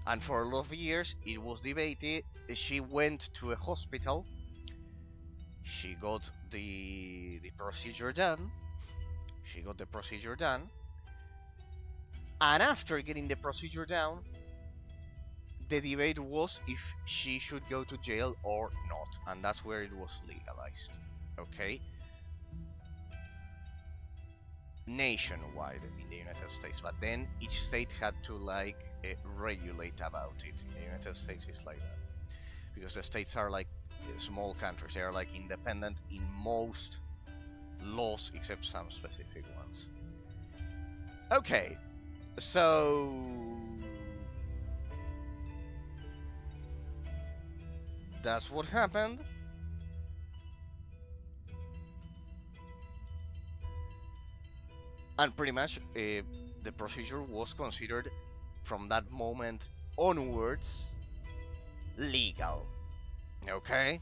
Speaker 1: And for a lot of years it was debated. She went to a hospital. She got the procedure done. And after getting the procedure done, the debate was if she should go to jail or not. And that's where it was legalized. Okay? Nationwide in the United States. But then each state had to regulate about it. In the United States it's like that. Because the states are like small countries. They are like independent in most laws except some specific ones. Okay, so that's what happened. And pretty much the procedure was considered from that moment onwards legal. Okay?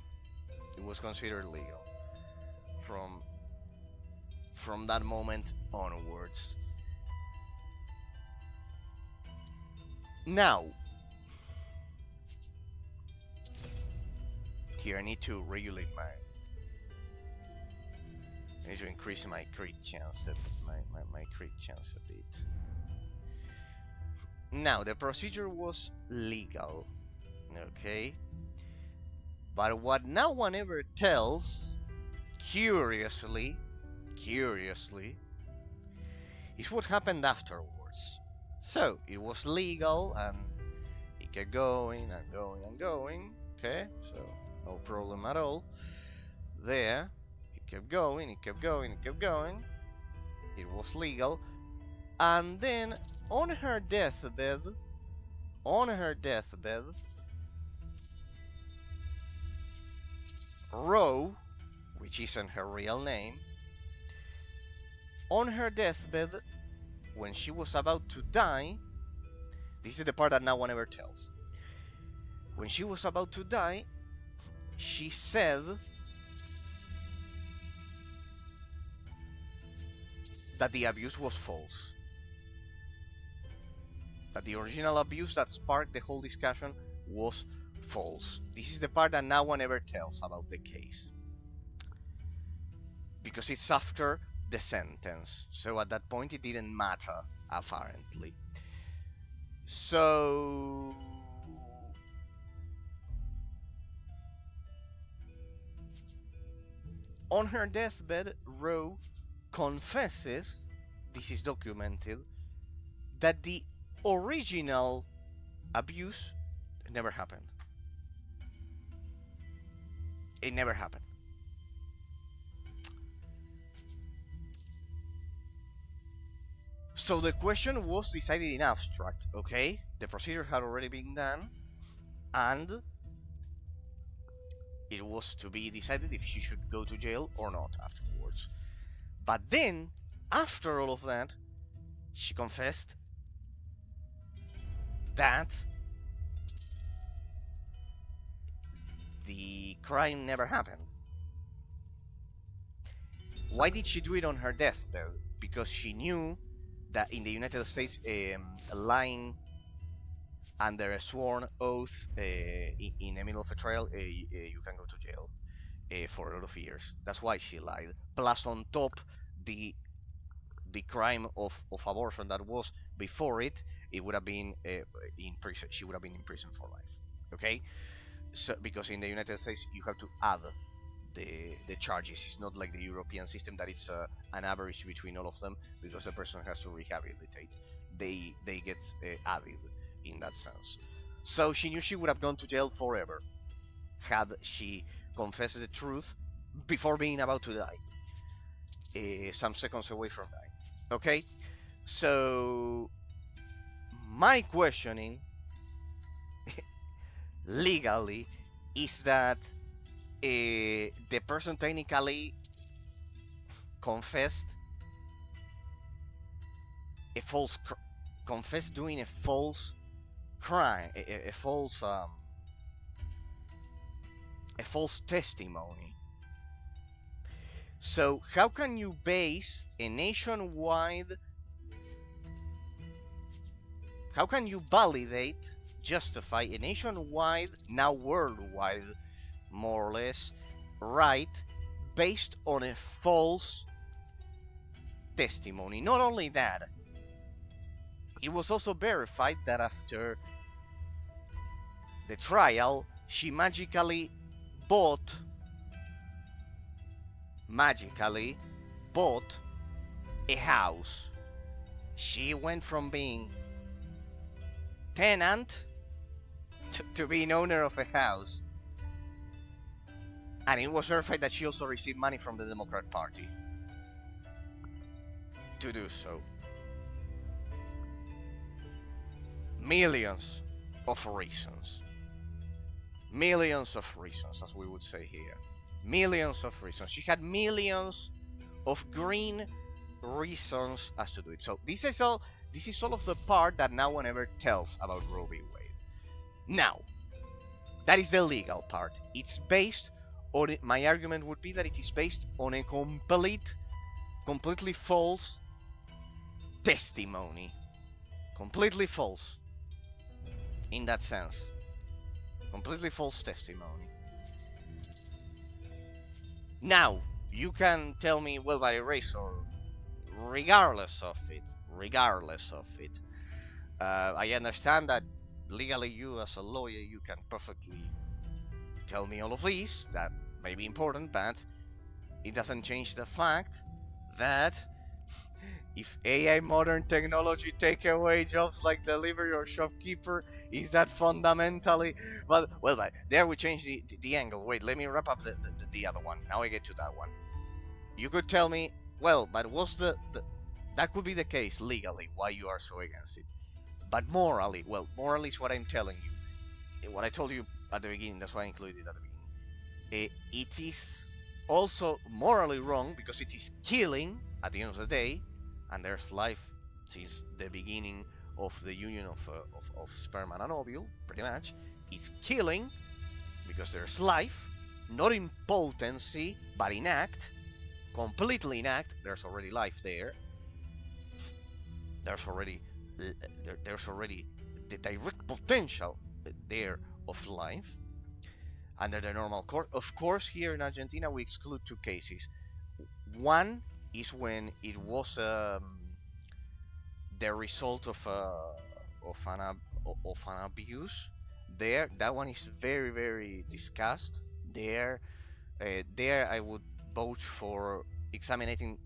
Speaker 1: It was considered legal from that moment onwards. Now, here I need to regulate I need to increase my crit chance my crit chance a bit. Now, the procedure was legal. Okay? But what no one ever tells, curiously, is what happened afterwards. So it was legal, and it kept going and going and going. Okay, so no problem at all. There, it kept going, it kept going, it kept going. It was legal, and then on her deathbed, Ro, which isn't her real name, on her deathbed, when she was about to die, this is the part that no one ever tells. When she was about to die, she said that the abuse was false. That the original abuse that sparked the whole discussion was false. This is the part that no one ever tells about the case. Because it's after the sentence. So at that point it didn't matter, apparently. So on her deathbed, Ro confesses, this is documented, that the original abuse never happened. It never happened. So the question was decided in abstract, okay? The procedure had already been done, and it was to be decided if she should go to jail or not afterwards. But then, after all of that, she confessed that the crime never happened. Why did she do it on her deathbed? Because she knew that in the United States, lying under a sworn oath in the middle of a trial, you can go to jail for a lot of years. That's why she lied. Plus, on top, the crime of abortion that was before it, it would have been in prison. She would have been in prison for life. Okay, so because in the United States you have to add the charges. It's not like the European system that it's an average between all of them, because the person has to rehabilitate. They get added in that sense. So she knew she would have gone to jail forever had she confessed the truth before being about to die, some seconds away from dying. Okay, so my questioning legally is that the person technically confessed confessed doing a false crime, a false testimony. So how can you base a nationwide, how can you validate, justify a nationwide, now worldwide, more or less, right, based on a false testimony? Not only that, it was also verified that after the trial, she magically bought a house. She went from being tenant to being owner of a house. And it was verified that she also received money from the Democrat Party to do so. Millions of reasons. Millions of reasons, as we would say here. Millions of reasons. She had millions of green reasons as to do it. So this is all of the part that no one ever tells about Roe v. Wade. Now, that is the legal part. It's based on it. My argument would be that it is based on a completely false testimony. Completely false. In that sense. Completely false testimony. Now, you can tell me, well, by Eraser, regardless of it, I understand that legally you as a lawyer, you can perfectly tell me all of this, that may be important, but it doesn't change the fact that If AI modern technology take away jobs like delivery or shopkeeper, is that fundamentally? But there we change the angle. Wait, let me wrap up the other one. Now I get to that one. You could tell me, well, but what's the that could be the case legally, why you are so against it. But morally, well, morally is what I'm telling you. What I told you at the beginning, that's why I included it at the beginning. It is also morally wrong because it is killing at the end of the day, and there's life since the beginning of the union of sperm and an ovule, pretty much. It's killing because there's life, not in potency, but in act, completely in act. There's already life there. There's already there's already the direct potential there of life under the normal course. Of course, here in Argentina we exclude two cases. One is when it was the result of an abuse. There, that one is very discussed. There, there I would vouch for examining,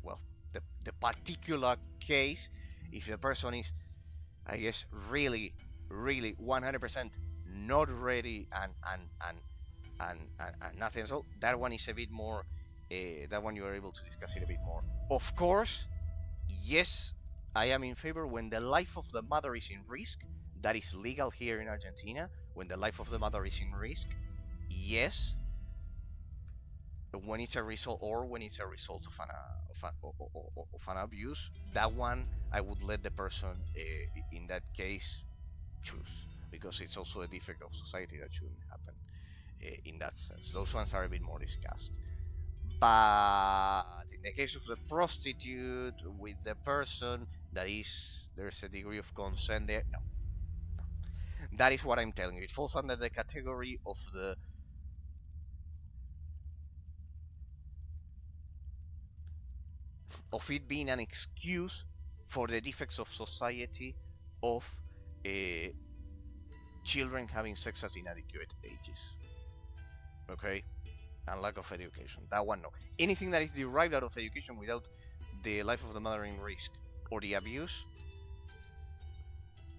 Speaker 1: well, the particular case. If the person is, I guess, really 100% not ready and nothing. So that one is a bit more. That one you are able to discuss it a bit more. Of course, yes, I am in favor when the life of the mother is in risk. That is legal here in Argentina. When the life of the mother is in risk, yes. When it's a result, or when it's a result of an abuse, that one I would let the person in that case choose, because it's also a defect of society that shouldn't happen in that sense. Those ones are a bit more discussed. But in the case of the prostitute with the person, that is, there's a degree of consent there. No, that is what I'm telling you. It falls under the category of it being an excuse for the defects of society of uh, children having sex at inadequate ages. Okay, and lack of education. That one, no. Anything that is derived out of education without the life of the mother in risk or the abuse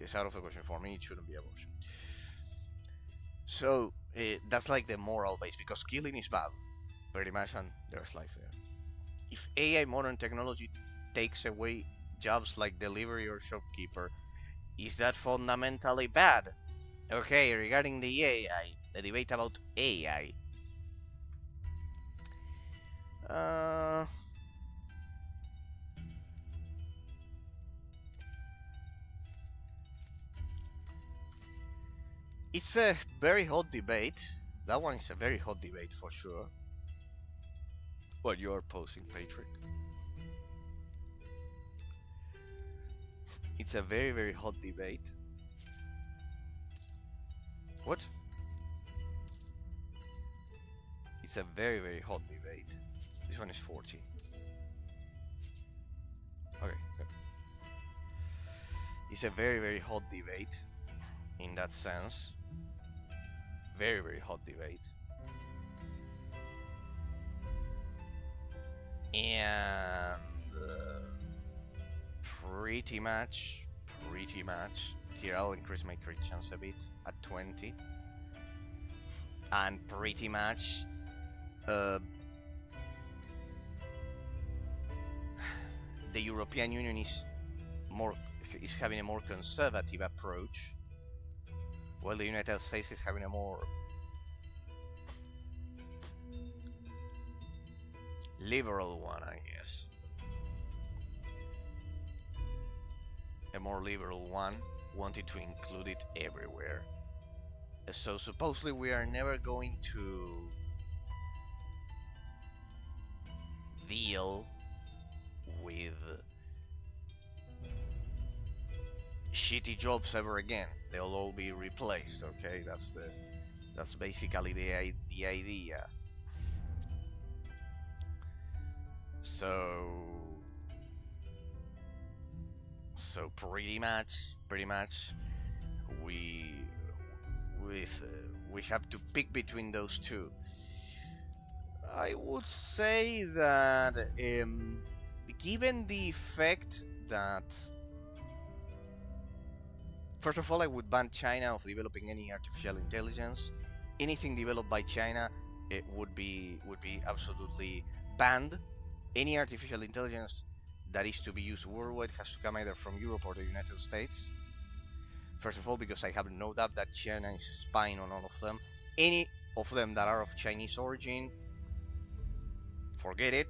Speaker 1: is out of the question. For me, it shouldn't be abortion. So that's like the moral base, because killing is bad, pretty much, and there's life there. If AI modern technology takes away jobs like delivery or shopkeeper, is that fundamentally bad? Okay, regarding the AI, the debate about AI. Uh, it's a very hot debate. That one is a very hot debate for sure. What you are posing, Patrick? It's a very hot debate. What? It's a very hot debate. This one is 40. Okay, good. It's a very hot debate in that sense. Very hot debate. And pretty much, here I'll increase my crit chance a bit at 20. And pretty much, the European Union is having a more conservative approach, while the United States is having a more liberal one, I guess. A more liberal one, wanted to include it everywhere. So supposedly we are never going to deal with shitty jobs ever again. They'll all be replaced. Okay, that's basically the idea. So pretty much we have to pick between those two. I would say that given the effect that, first of all, I would ban China of developing any artificial intelligence. Anything developed by China, it would be absolutely banned. Any artificial intelligence that is to be used worldwide has to come either from Europe or the United States. First of all, because I have no doubt that China is spying on all of them. Any of them that are of Chinese origin, forget it.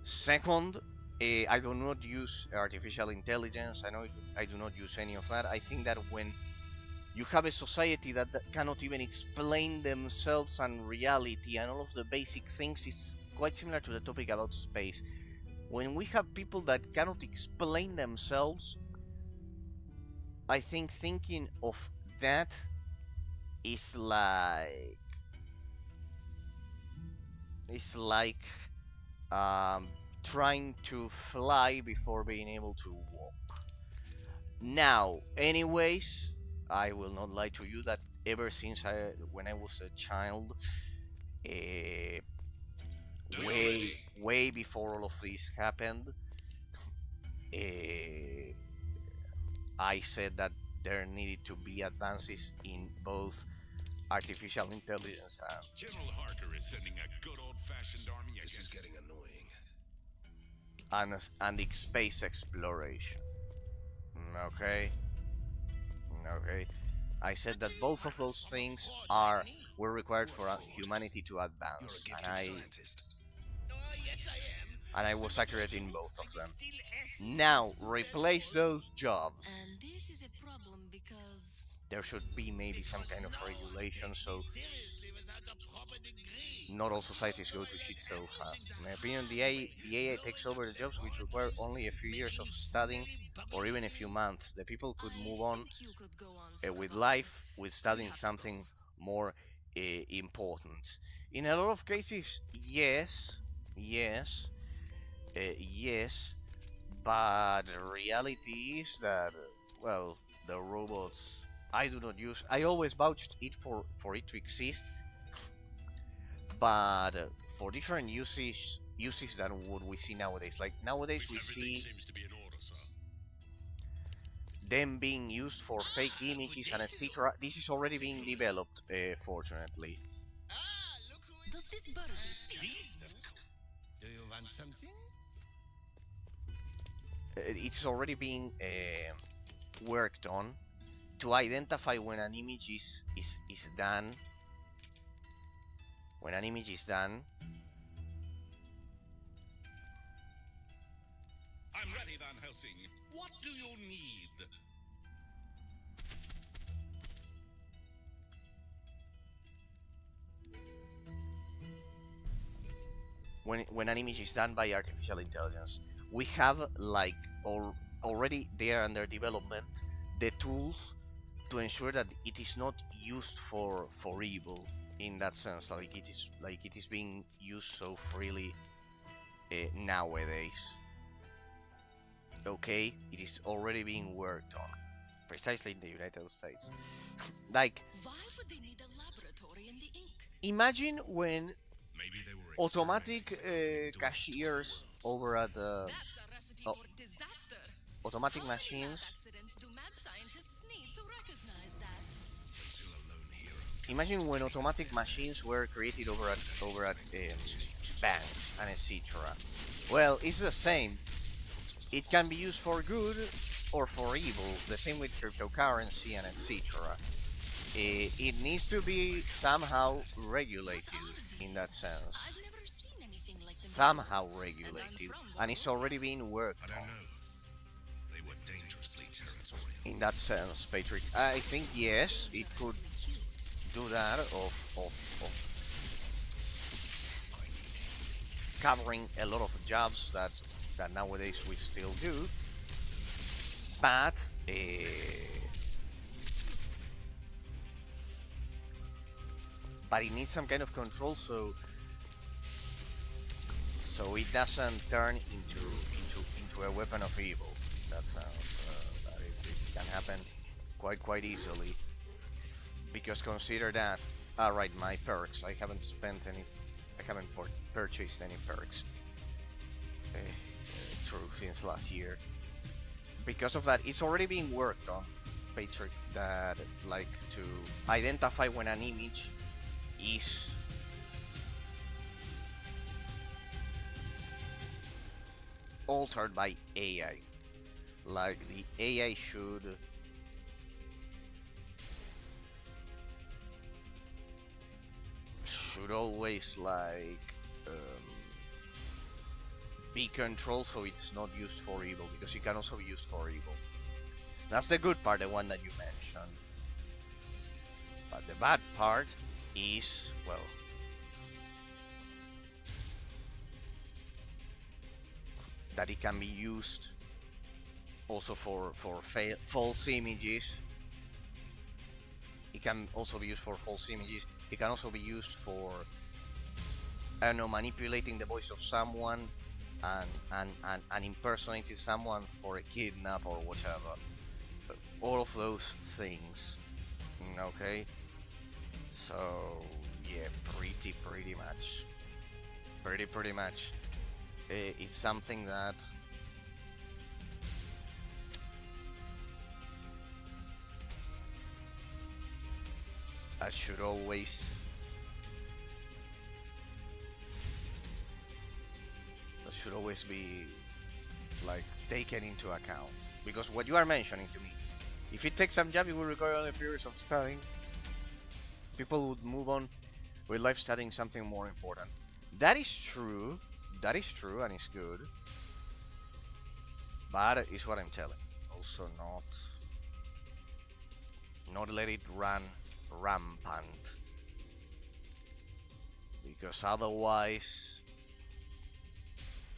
Speaker 1: Second, I do not use artificial intelligence. I do not use any of that. I think that when you have a society that cannot even explain themselves and reality and all of the basic things, it's quite similar to the topic about space. When we have people that cannot explain themselves, I think thinking of that is like it's like um, trying to fly before being able to walk. Now, anyways, I will not lie to you that ever since when I was a child, uh, way before all of this happened, uh, I said that there needed to be advances in both artificial intelligence
Speaker 4: General Harker is sending a good old-fashioned army against...
Speaker 3: This is getting annoying.
Speaker 1: and space exploration. Okay. Okay. I said that both of those things were required for humanity to advance, and I was accurate in both of them. Now replace those jobs.
Speaker 2: And this is a problem because
Speaker 1: There should be maybe some kind of regulation so not all societies go to shit so fast. In my opinion, the AI takes over the jobs which require only a few years of studying or even a few months. The people could move on
Speaker 2: think you could go on
Speaker 1: with
Speaker 2: forever.
Speaker 1: life with studying something more important. In a lot of cases, yes, yes, yes, but the reality is that, well, the robots I do not use. I always vouched it for it to exist, but for different uses than what we see nowadays. Like nowadays we
Speaker 4: Everything
Speaker 1: see
Speaker 4: seems to be in order, sir.
Speaker 1: them being used for fake images and etc. This is already being developed, fortunately.
Speaker 2: Does this butter be sweet?
Speaker 4: Do you want something?
Speaker 1: It's already being worked on to identify when an image is done. When an image is done,
Speaker 4: I'm ready, Van Helsing. What do you need?
Speaker 1: when an image is done by artificial intelligence, we have like already there under development the tools to ensure that it is not used for evil in that sense, like it is being used so freely nowadays. Okay, it is already being worked on, precisely in the United States. Like,
Speaker 2: Why would they need a laboratory in the ink?
Speaker 1: imagine when
Speaker 4: Maybe they were
Speaker 1: automatic
Speaker 4: experimenting towards
Speaker 1: cashiers
Speaker 4: worlds.
Speaker 1: over at
Speaker 2: That's a recipe
Speaker 1: oh,
Speaker 2: for disaster.
Speaker 1: automatic
Speaker 2: How many
Speaker 1: machines.
Speaker 2: lab accidents do mad scientists need to recognize that?
Speaker 4: Until a lone hero
Speaker 1: Imagine when automatic machines were created over at banks and etc. Well, it's the same. It can be used for good or for evil. The same with cryptocurrency and etc. It needs to be somehow regulated in that sense.
Speaker 2: I've never seen anything like them
Speaker 1: Somehow
Speaker 2: before.
Speaker 1: regulated, and it's already being worked
Speaker 3: I don't
Speaker 1: on.
Speaker 3: know. They were dangerously territorial.
Speaker 1: In that sense, Patrick, I think yes, it could do that of covering a lot of jobs that nowadays we still do, but it needs some kind of control so it doesn't turn into a weapon of evil. That it can happen quite easily. Because consider that, right, my perks. I haven't purchased any perks. true since last year. Because of that, it's already being worked on, Patrick, that like to identify when an image is altered by AI. Like the AI should always like be controlled so it's not used for evil, because it can also be used for evil. That's the good part, the one that you mentioned. But the bad part is, well, that it can be used also for false images. It can also be used for false images. It can also be used for, I don't know, manipulating the voice of someone and impersonating someone for a kidnap or whatever. All of those things. Okay? So, yeah, pretty much. Pretty much. It's something that should always be like taken into account, because what you are mentioning to me, if it takes some job, it will require only periods of studying. People would move on with life studying something more important. That is true, and it's good, but it's what I'm telling. Also, not let it run rampant, because otherwise,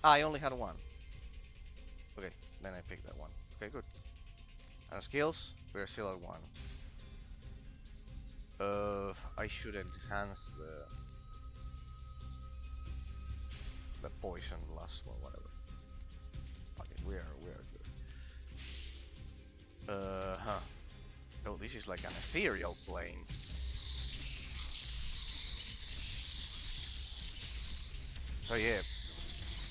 Speaker 1: I only had one. Okay, then I picked that one. Okay, good. And skills, we're still at 1. I should enhance the poison last one, whatever. Okay, we are good. Oh, this is like an ethereal plane. So yeah,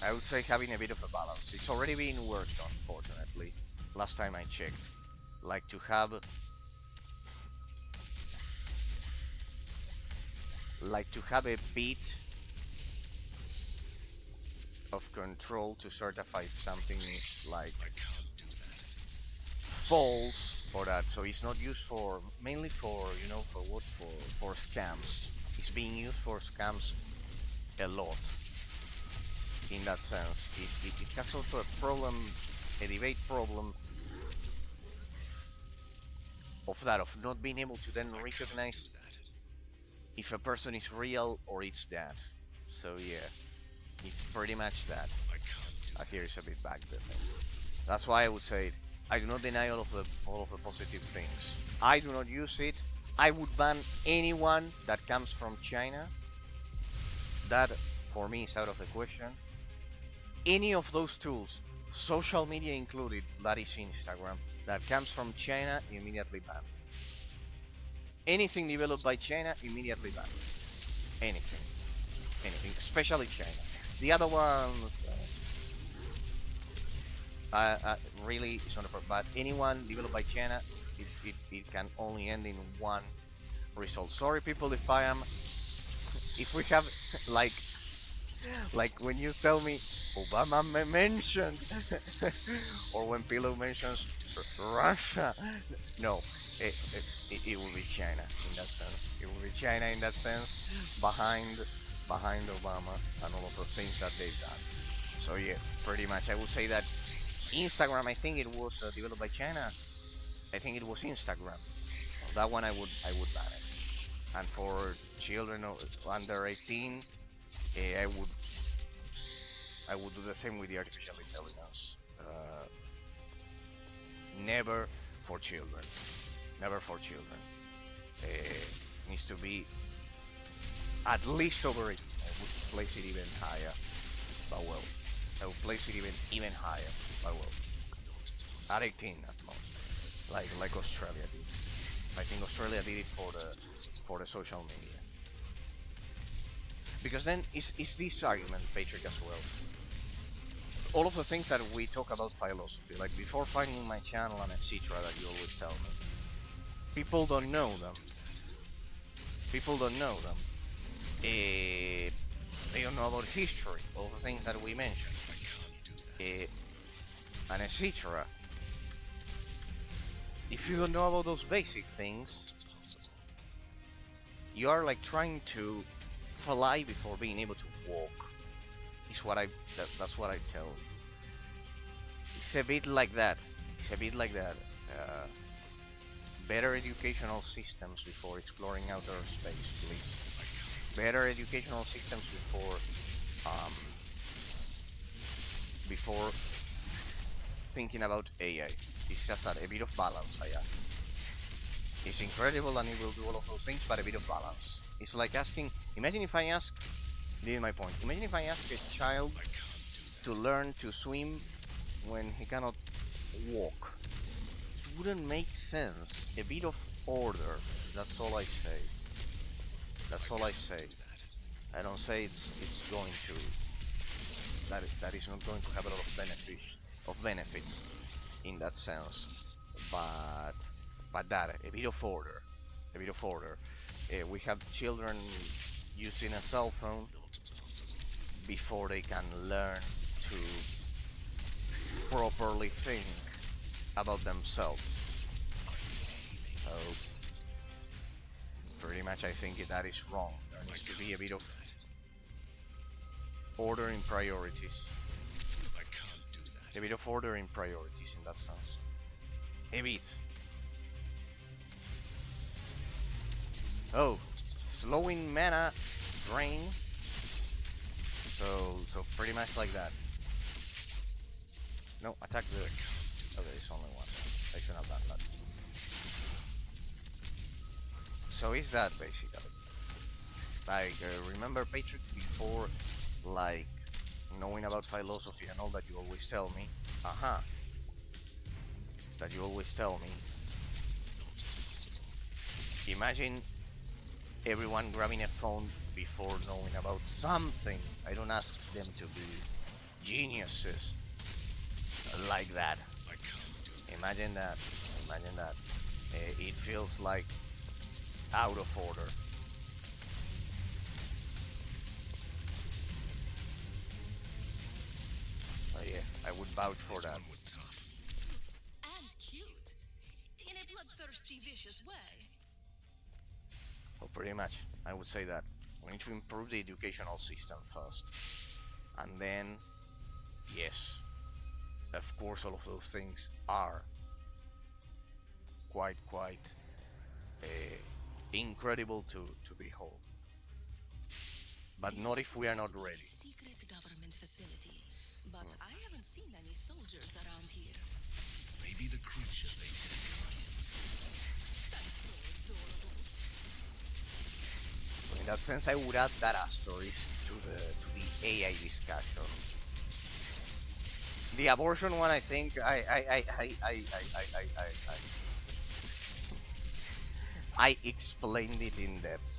Speaker 1: I would say having a bit of a balance. It's already being worked on, fortunately. Last time I checked, like to have a bit of control to certify if something is like false or that. So it's not used for mainly for for scams. It's being used for scams a lot. In that sense, it has also a debate problem of not being able to then recognize if a person is real or it's that. So yeah, it's pretty much that. Here is a bit back there. That's why I would say it. I do not deny all of the positive things. I do not use it. I would ban anyone that comes from China. That for me is out of the question. Any of those tools, social media included, that is Instagram, that comes from China, immediately banned. Anything developed by China, immediately banned. Anything, especially China. The other ones, really, it's not a problem. But anyone developed by China, it can only end in one result. Sorry, people, if we have like when you tell me Obama mentioned, or when Pillow mentions Russia, no, it will be China in that sense. It will be China in that sense, behind Obama and all of the things that they've done. So yeah, pretty much I would say that Instagram, I think it was developed by China. I think it was Instagram. That one I would ban it. And for children under 18, I would do the same with the artificial intelligence. Never for children. Never for children. Needs to be at least over it. I would place it even higher. But well, I would place it even higher. But well, at 18 at most, like Australia did. I think Australia did it for the social media. Because then is this argument, Patrick, as well. all of the things that we talk about philosophy, like before finding my channel and etc. that you always tell me. People don't know them. People don't know them. They don't know about history, all the things that we mentioned, and etc. If you don't know about those basic things, you are like trying to fly before being able to walk. Is what that's what I tell you. It's a bit like that. It's a bit like that. Better educational systems before exploring outer space, please. Better educational systems before thinking about AI. It's just that a bit of balance, I ask. It's incredible and it will do all of those things, but a bit of balance. It's like asking. Imagine if I ask. This is my point. Imagine if I ask a child to learn to swim when he cannot walk. It wouldn't make sense. A bit of order. That's all I say. That's all I say. I don't say it's going to. That is not going to have a lot of benefits in that sense. But that a bit of order. A bit of order. We have children using a cell phone before they can learn to properly think about themselves. So pretty much I think that is wrong. There needs to be a bit of order in priorities. A bit of order in priorities in that sense. A bit. Oh, slowing mana drain. So pretty much like that. No, attack the. Oh, there is only one. I should have done that. So is that basically? Like remember Patrick before, like knowing about philosophy and all that you always tell me. That you always tell me. Imagine everyone grabbing a phone before knowing about something. I don't ask them to be geniuses like that. Imagine that. Imagine that. It feels like out of order. Yeah, I would vouch for that.
Speaker 2: And cute. In a bloodthirsty, vicious way.
Speaker 1: Well, pretty much, I would say that. We need to improve the educational system first. And then, yes, of course all of those things are quite incredible to behold. But not if we are not ready.
Speaker 2: Secret government facility. But I haven't seen any soldiers around here.
Speaker 3: Maybe the creatures ate their clients.
Speaker 2: That's so adorable.
Speaker 1: So in that sense, I would add that asterisk to the AI discussion. The abortion one, I think, I explained it in depth,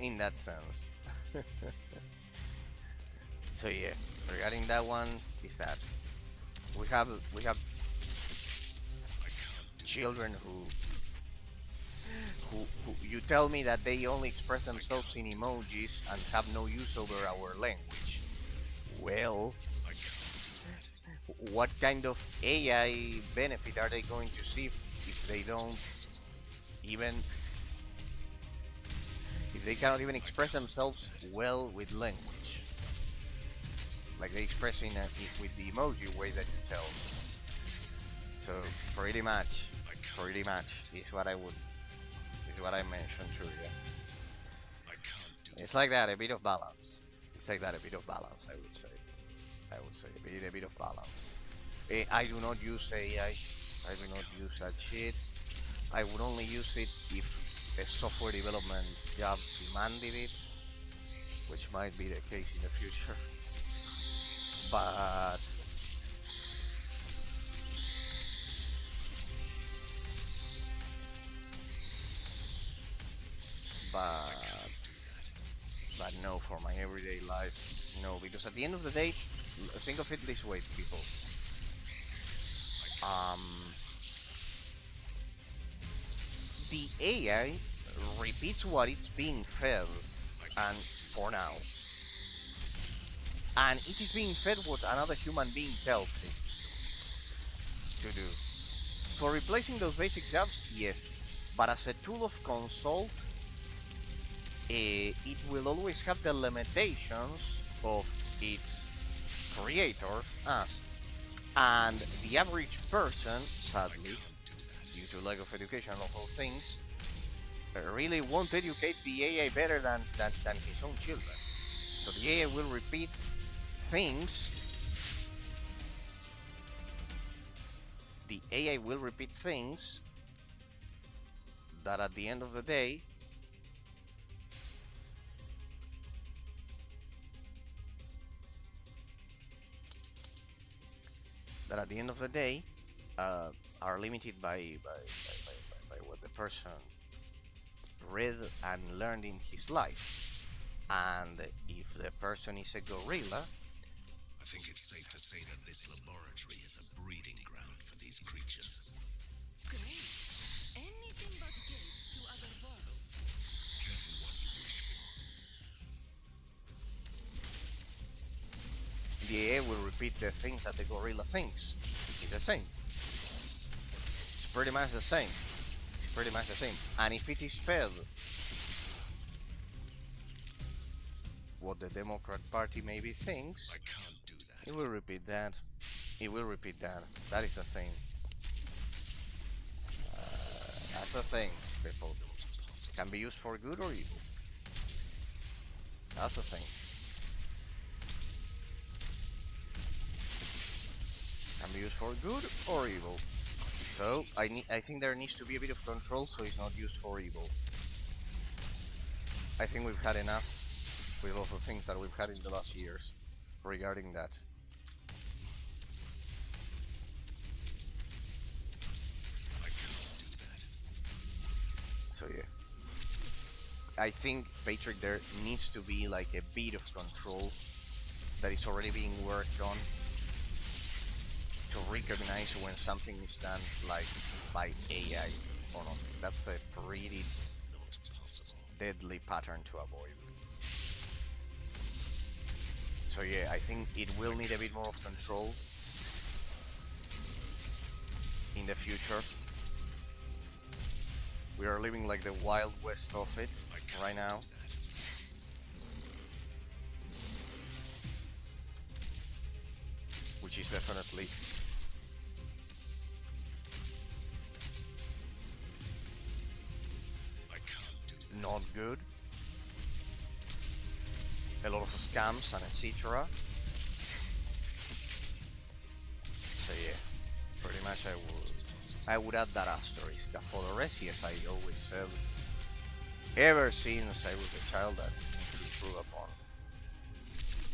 Speaker 1: in that sense. So yeah, regarding that one, is that we have children who you tell me that they only express themselves in emojis and have no use over our language. Well, what kind of AI benefit are they going to see if they don't even, if they cannot even express themselves well with language? Like they express with the emoji way that you tell. So pretty much is what I mentioned to you. It's like that, a bit of balance. It's like that, a bit of balance, I would say. A bit of balance. I do not use AI. I do not use that shit. I would only use it if a software development job demanded it, which might be the case in the future. But no, for my everyday life, no, because at the end of the day, think of it this way, people. Um, the AI repeats what it's being fed, and for now, and it is being fed what another human being tells it to do. For replacing those basic jobs, yes, but as a tool of consult, it will always have the limitations of its creator, us. And the average person, sadly, due to lack of education and all things, really won't educate the AI better than his own children. So the AI will repeat things. The AI will repeat things that at the end of the day are limited by what the person read and learned in his life. And if the person is a gorilla,
Speaker 3: I think it's safe to say that this laboratory is a breeding ground for these creatures.
Speaker 2: Great. Anything but gates to other worlds.
Speaker 3: Careful what you wish for.
Speaker 1: the AI will repeat the things that the gorilla thinks. It's the same. It's pretty much the same. Pretty much the same. And if it is fed what the Democrat Party maybe thinks,
Speaker 3: I can't do that.
Speaker 1: it will repeat that. It will repeat that. That is the thing. That's the thing, people. It can be used for good or evil. That's the thing. Can be used for good or evil. So I think there needs to be a bit of control so it's not used for evil. I think we've had enough with all the things that we've had in the last years regarding that.
Speaker 3: I can't do that.
Speaker 1: So yeah. I think, Patrick, there needs to be like a bit of control that is already being worked on to recognize when something is done like by AI or not. That's a pretty
Speaker 3: Not possible.
Speaker 1: deadly pattern to avoid. So yeah, I think it will need a bit more of control in the future. We are living like the wild west of it right now. Which is definitely
Speaker 3: I can't do that.
Speaker 1: not good. A lot of scams and etc. So yeah, pretty much I would add that asterisk. For the rest, yes, I always said, ever since I was a child, that it needs to be true upon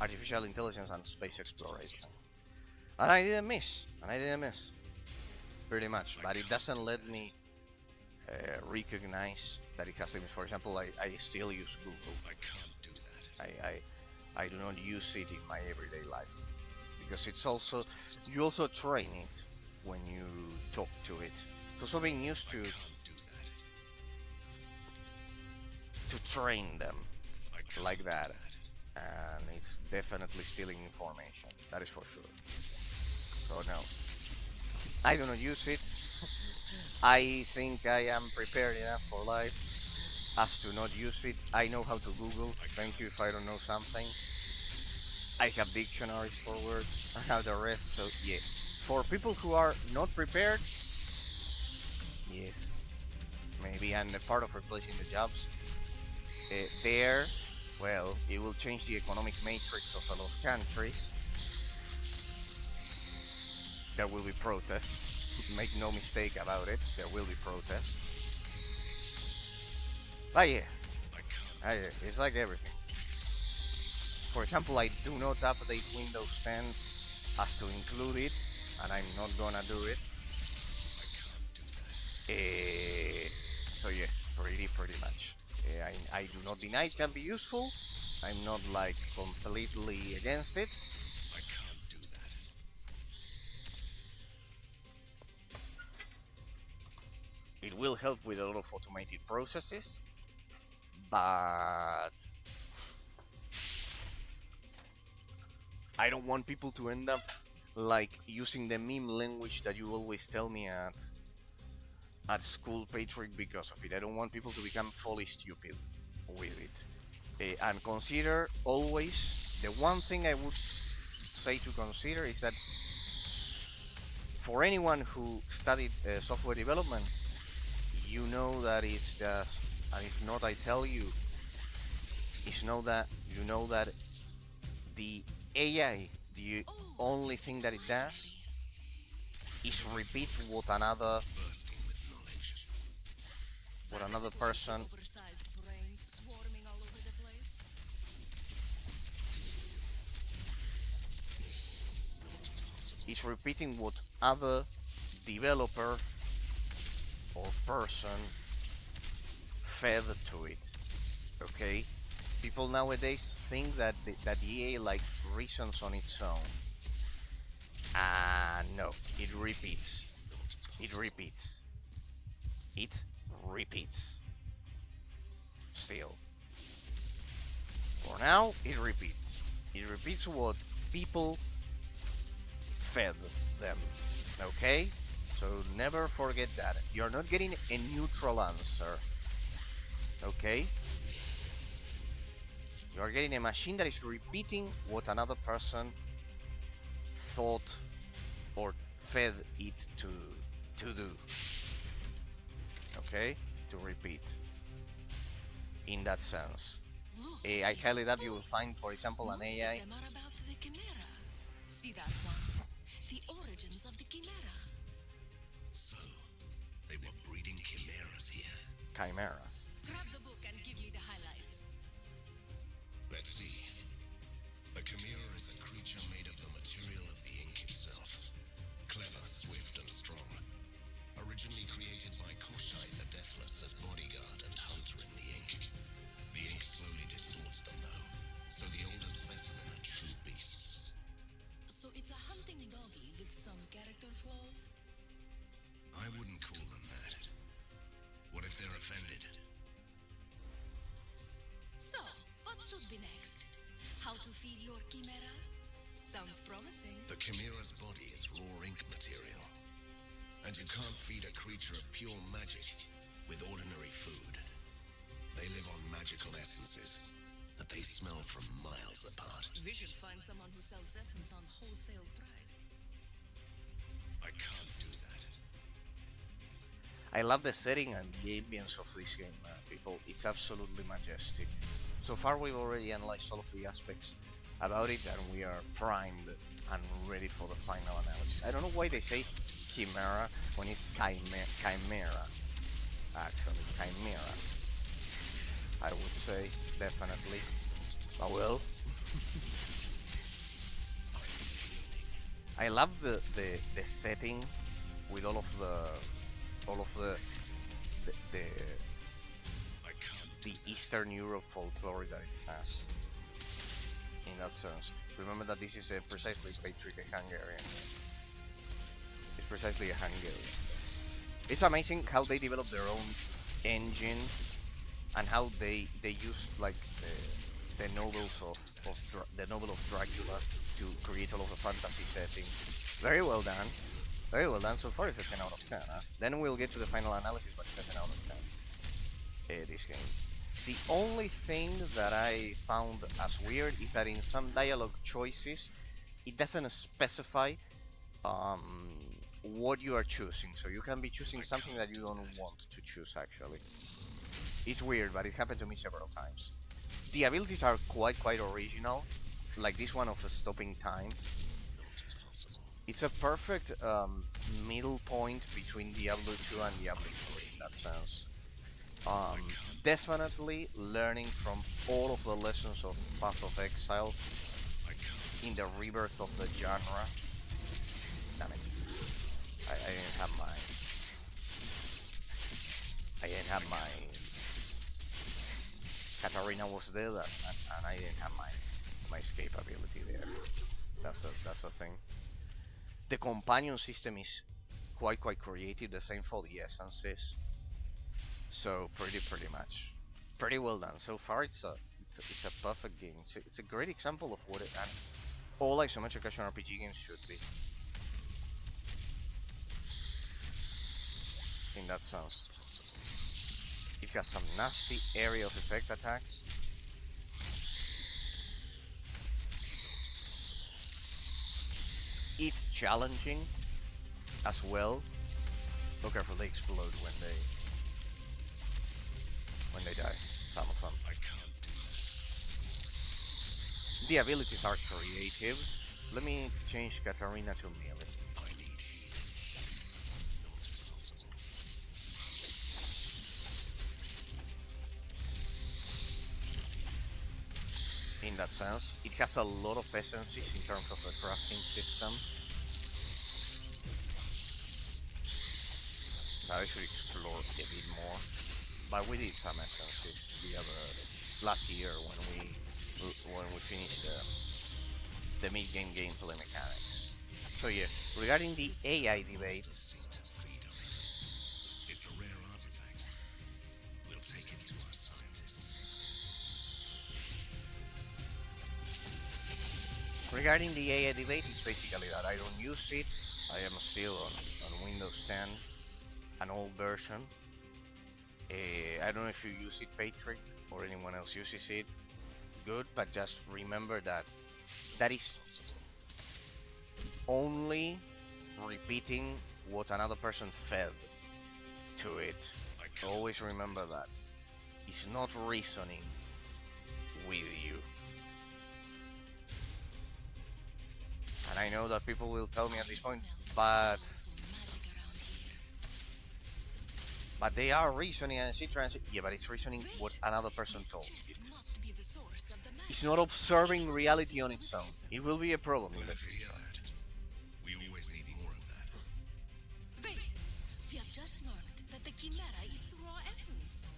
Speaker 1: artificial intelligence and space exploration. And I didn't miss. Pretty much. But it doesn't let me recognize that it has limits. For example, I still use Google.
Speaker 3: I can't do that.
Speaker 1: I do not use it in my everyday life. Because it's also, you also train it when you talk to it. So being used to
Speaker 3: Can't do that.
Speaker 1: train them
Speaker 3: I can't
Speaker 1: like
Speaker 3: do
Speaker 1: that. And it's definitely stealing information. That is for sure. So no, I do not use it. I think I am prepared enough for life as to not use it. I know how to Google. Thank you if I don't know something. I have dictionaries for words. I have the rest. So yeah, for people who are not prepared, yes, maybe, and a part of replacing the jobs. There, well, it will change the economic matrix of a lot of countries. There will be protests. Make no mistake about it. There will be protests. But yeah, it's like everything. For example, I do not update Windows 10 as to include it, and I'm not gonna do it. So yeah, pretty much. I do not deny it can be useful. I'm not like completely against it.
Speaker 3: I can't
Speaker 1: will help with a lot of automated processes, but I don't want people to end up like using the meme language that you always tell me at school, Patrick, because of it. I don't want people to become fully stupid with it. And consider always, the one thing I would say to consider is that for anyone who studied software development, you know that it's just, and if not, I tell you, it's know that you know that the AI, the only thing that it does is repeat what another person
Speaker 2: Oversized brains swarming all over the place.
Speaker 1: is repeating what other developer or person fed to it. Okay, people nowadays think that that the AI like reasons on its own. No, it repeats. It repeats. It repeats. Still. For now, it repeats. It repeats what people fed them. Okay? So never forget that. You're not getting a neutral answer. Okay? You're getting a machine that is repeating what another person thought or fed it to do. Okay? To repeat. In that sense.
Speaker 2: Look,
Speaker 1: I highly doubt you will find, for example, an
Speaker 2: most
Speaker 1: AI.
Speaker 2: of them are about the chimera. See that one? The origins of the chimera.
Speaker 3: So, they were breeding chimeras here.
Speaker 1: Chimeras.
Speaker 2: Grab the book and give me the highlights.
Speaker 3: Let's see. A chimera is a creature made of the material of the ink itself. Clever, swift, and strong. Originally created by Koshai the Deathless as bodyguard and hunter in the ink. The ink slowly distorts them though, so the older specimen are true beasts.
Speaker 2: So it's a hunting doggy with some character flaws?
Speaker 3: I wouldn't call them that. What if they're offended?
Speaker 2: So, what should be next? How to feed your chimera? Sounds promising.
Speaker 3: The chimera's body is raw ink material. And you can't feed a creature of pure magic with ordinary food. They live on magical essences that they smell from miles apart.
Speaker 2: We should find someone who sells essence on wholesale price.
Speaker 3: I can't do that.
Speaker 1: I love the setting and the ambience of this game, people. It's absolutely majestic. So far we've already analyzed all of the aspects about it and we are primed and ready for the final analysis. I don't know why they say chimera when it's chimera. Actually, chimera. I would say, definitely. But well. I love the setting with all of the
Speaker 3: I can't.
Speaker 1: the Eastern Europe folklore that it has. In that sense. Remember that this is precisely Patrick, a Hungarian. It's precisely a Hungarian. It's amazing how they develop their own engine and how they use like the novels of the novel of Dracula to create all of the fantasy setting. Very well done. Very well done. So far it's a 10 out of 10. Then we'll get to the final analysis, but it's a 10 out of 10. This game. The only thing that I found as weird is that in some dialogue choices, it doesn't specify what you are choosing. So you can be choosing something that you don't want to choose actually. It's weird, but it happened to me several times. The abilities are quite original, like this one of stopping time. It's a perfect middle point between Diablo 2 and Diablo 3 in that sense. Definitely learning from all of the lessons of Path of Exile in the rebirth of the genre. Damn it. I didn't have my... Katarina was there and I didn't have my escape ability there. That's the thing. The companion system is quite creative, the same for the essences. So pretty much, pretty well done so far. It's a perfect game. It's a great example of what all isometric action RPG games should be. In that sense, it has some nasty area of effect attacks. It's challenging as well. Look careful, they explode when they die. Some of them.
Speaker 3: I can't do that.
Speaker 1: The abilities are creative. Let me change Katarina to melee.
Speaker 3: I need healing. Not possible.
Speaker 1: In that sense, it has a lot of essences in terms of the crafting system. I should explore a bit more, but we did some essences last year when we finished the mid-game gameplay mechanics. So yeah, regarding the AI debate,
Speaker 3: Seed to feed on. It's a rare artifact. We'll take it to our scientists.
Speaker 1: regarding the AI debate, it's basically that I don't use it. I am still on Windows 10, an old version. I don't know if you use it, Patrick, or anyone else uses it. Good, but just remember that that is only repeating what another person fed to it.
Speaker 3: I can't.
Speaker 1: Always remember that. It's not reasoning with you. And I know that people will tell me at this point, but they are reasoning and etc. Yeah, but it's reasoning what another person told it. It's not observing reality on its own. It will be a problem in the
Speaker 3: Glad to
Speaker 1: future.
Speaker 3: hear that. We always need more of that.
Speaker 2: Wait! We have just learned that the Chimera eats raw essence.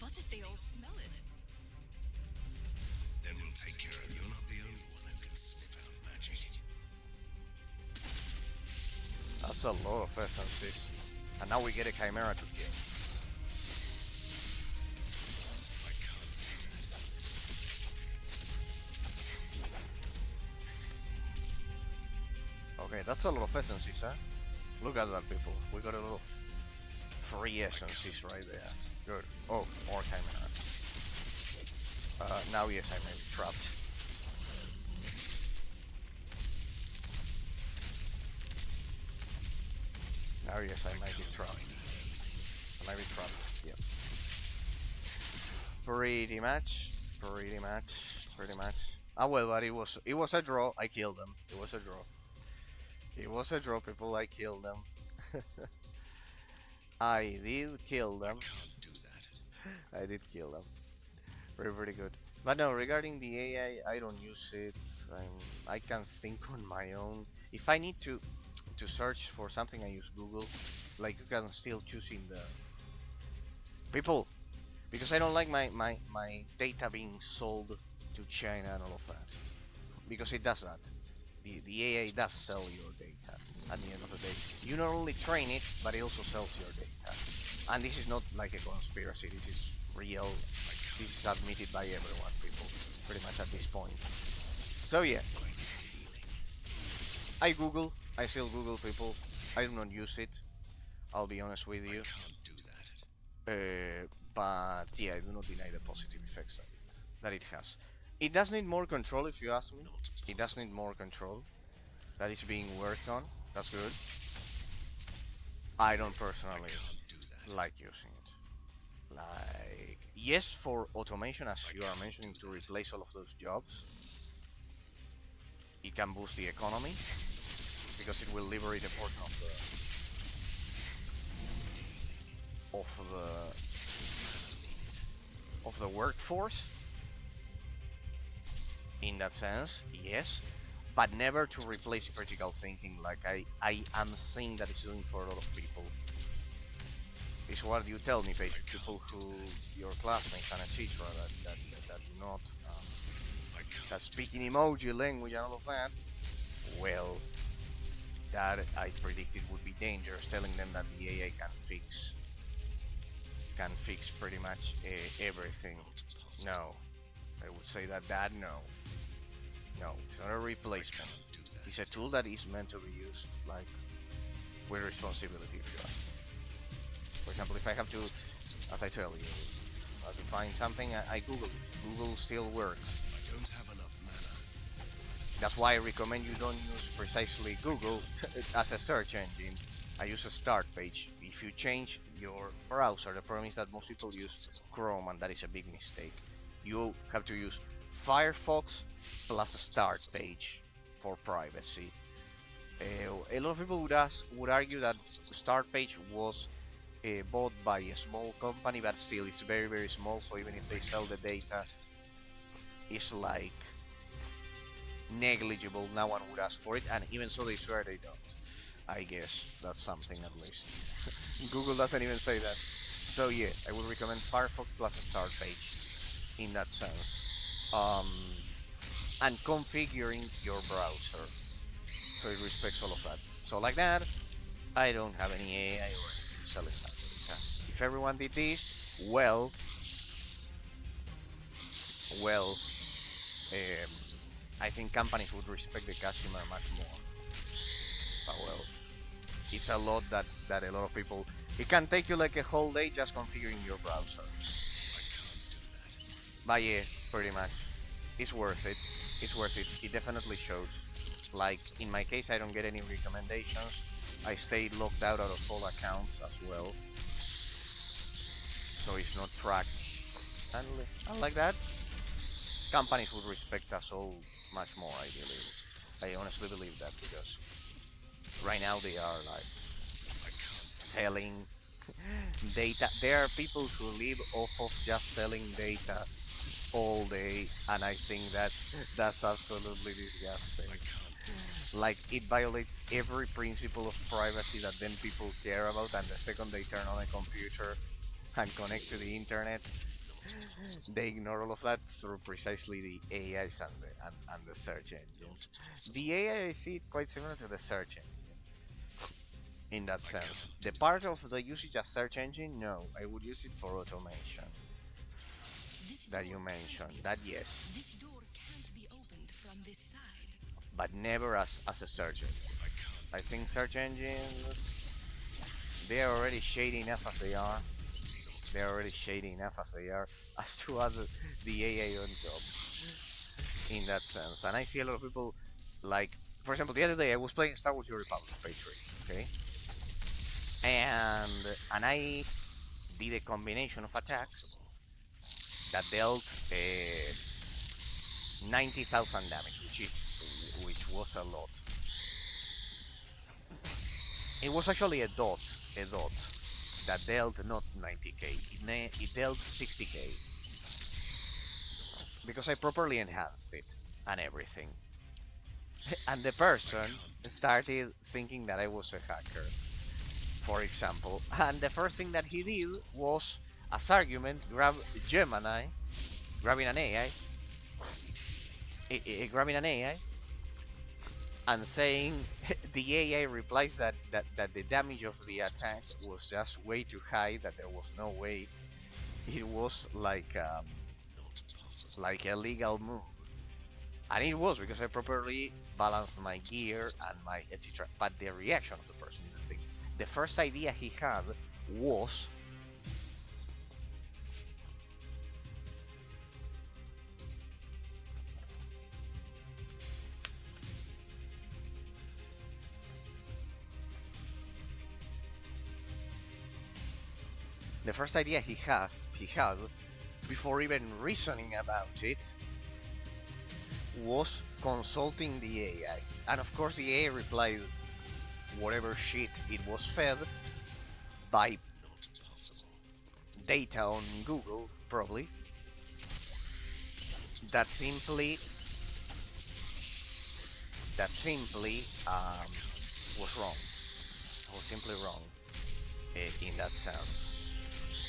Speaker 2: What if they all smell it?
Speaker 3: Then we'll take care of it. You're not the only one who can sniff out magic.
Speaker 1: That's a lot of essences. And now we get a Chimera to kill.
Speaker 3: I can't do that.
Speaker 1: Okay, that's a lot of essences, huh? Look at that, people. We got a lot of free essences right there. Good. Oh, more Chimera. Now yes, I may be trapped. Now yes, I might be trapped. I might be trapped. Yep. Pretty much. Ah well, but it was a draw. I killed them. It was a draw. It was a draw, people. I killed them. I did kill them.
Speaker 3: Can't do that.
Speaker 1: I did kill them. Pretty good. But no, regarding the AI, I don't use it. I can think on my own. If I need to search for something, I use Google. Like you can still choose in the people, because I don't like my data being sold to China and all of that. Because it does that. The AI does sell your data at the end of the day. You not only train it, but it also sells your data. And this is not like a conspiracy. This is real. This is admitted by everyone, people, pretty much at this point. So yeah, I still Google, people. I do not use it. I'll be honest with you.
Speaker 3: Can't do that.
Speaker 1: But yeah, I do not deny the positive effects that it has. It does need more control, if you ask me. It does need more control. That is being worked on. That's good. I don't personally
Speaker 3: Can't do that.
Speaker 1: like using it. Like, yes, for automation, as you are mentioning, to replace all of those jobs. It can boost the economy because it will liberate a portion of the workforce. In that sense, yes, but never to replace critical thinking, like I am seeing that it's doing for a lot of people. It's what you tell me, people who, your classmates and etc. that do not that speak in emoji language and all of that. Well, that I predicted would be dangerous, telling them that the AI can fix can fix pretty much everything. No, I would say that no, it's not a replacement. It's a tool that is meant to be used like with responsibility. For example, if I have to, as I tell you, to find something, I Google it. Google still works.
Speaker 3: I don't have enough mana.
Speaker 1: That's why I recommend you don't use precisely Google as a search engine. I use a start page. If you change your browser, the problem is that most people use Chrome, and that is a big mistake. You have to use Firefox plus a start page for privacy. A lot of people would argue that start page was bought by a small company, but still it's very small, so even if they sell the data, it's like negligible. No one would ask for it, and even so they swear they don't. I guess that's something at least. Google doesn't even say that. So yeah, I would recommend Firefox plus a start page in that sense. And configuring your browser so it respects all of that. So like that, I don't have any AI or anything selling that data. If everyone did this, well, I think companies would respect the customer much more. But well, it's a lot that a lot of people. It can take you like a whole day just configuring your browser. But yeah, pretty much, it's worth it. It's worth it. It definitely shows. Like in my case, I don't get any recommendations. I stay logged out of all accounts as well, so it's not tracked. And like that, companies would respect us all much more. I believe. I honestly believe that because right now they are like selling data. There are people who live off of just selling data all day, and I think that's absolutely disgusting. Like, it violates every principle of privacy that then people care about, and the second they turn on a computer and connect to the internet, they ignore all of that through precisely the AIs and the search engines. The AI, I see it quite similar to the search engine in that sense. The part of the usage as search engine, no, I would use it for automation. That you mentioned, that yes.
Speaker 2: This door can't be opened from this side.
Speaker 1: But never as a search engine. I think search engines, they are already shady enough as they are. They're already shady enough as they are as to add the AI on top in that sense. And I see a lot of people, like, for example, the other day I was playing Star Wars: New Republic Page 3, okay? And I did a combination of attacks that dealt 90,000 damage, which was a lot. It was actually a dot that dealt not 90k, it dealt 60k because I properly enhanced it and everything. And the person started thinking that I was a hacker, for example, and the first thing that he did was, as argument, grab Gemini, grabbing an AI, and saying the AI replies that the damage of the attack was just way too high, that there was no way it was like a legal move. And it was, because I properly balanced my gear and my etc. But the reaction of the person is the thing. The first idea he had was he had before even reasoning about it was consulting the AI, and of course the AI replied whatever shit it was fed by data on Google, probably, that simply was wrong. Was simply wrong in that sense,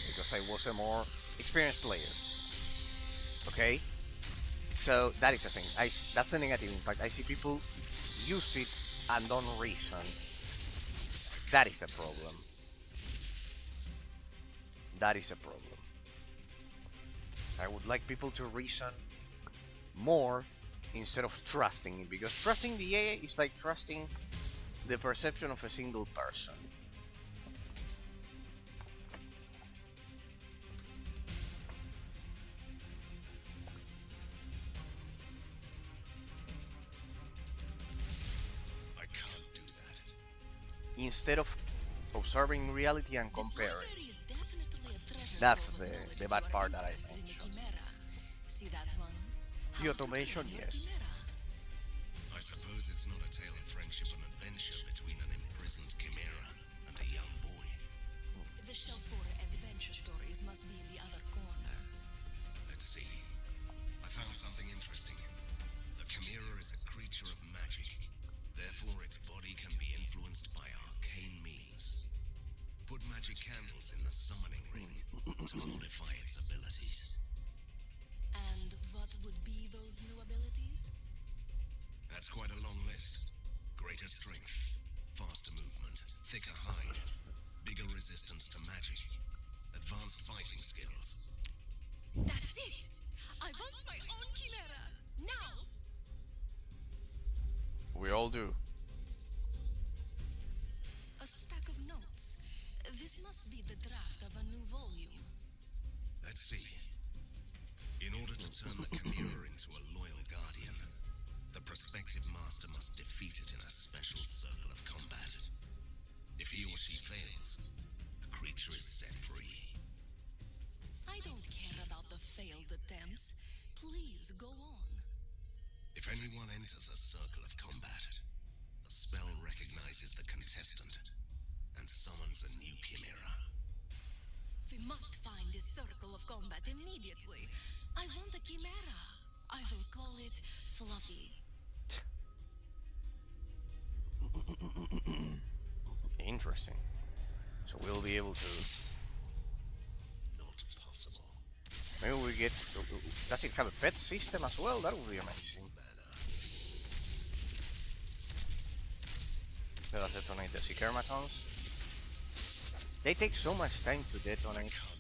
Speaker 1: because I was a more experienced player. Okay, so that is the thing. That's the negative impact. I see people use it and don't reason. That is a problem. That is a problem. I would like people to reason more instead of trusting it, because trusting the AI is like trusting the perception of a single person.
Speaker 3: I can't do that.
Speaker 1: Instead of observing reality and comparing.
Speaker 2: library is definitely a treasure
Speaker 1: That's
Speaker 2: trove of
Speaker 1: the
Speaker 2: knowledge if
Speaker 1: bad
Speaker 2: you are
Speaker 1: part that I
Speaker 2: interested in the
Speaker 1: mentioned.
Speaker 2: chimera. See that one?
Speaker 1: The
Speaker 2: How to
Speaker 1: automation,
Speaker 2: clone your
Speaker 1: yes.
Speaker 2: chimera.
Speaker 3: I suppose it's not a tale of friendship and adventure between an imprisoned chimera and a young boy.
Speaker 2: The shelf for adventure stories must be in the other corner.
Speaker 3: Let's see. I found something interesting. The chimera is a creature of magic. Therefore, its body can be influenced by arcane means. Put magic candles in the summoning ring to modify its abilities.
Speaker 2: And what would be those new abilities?
Speaker 3: That's quite a long list. Greater strength, faster movement, thicker hide, bigger resistance to magic, advanced fighting skills.
Speaker 2: That's it! I want my own chimera! Now!
Speaker 1: We all do.
Speaker 2: A stack of notes. This must be the draft of a new volume.
Speaker 3: Let's see. In order to turn the chimera into a loyal guardian, the prospective master must defeat it in a special circle of combat. If he or she fails, the creature is set free.
Speaker 2: I don't care about the failed attempts. Please go on.
Speaker 3: If anyone enters a circle of combat, the spell recognizes the contestant and summons a new chimera.
Speaker 2: We must find this circle of combat immediately. I want a chimera. I will call it Fluffy.
Speaker 1: Interesting. So we'll be able to.
Speaker 3: Not possible.
Speaker 1: Maybe we get. Does it have a pet system as well? That would be amazing. Let us detonate the Sikermatons. They take so much time to detonate.
Speaker 3: Can't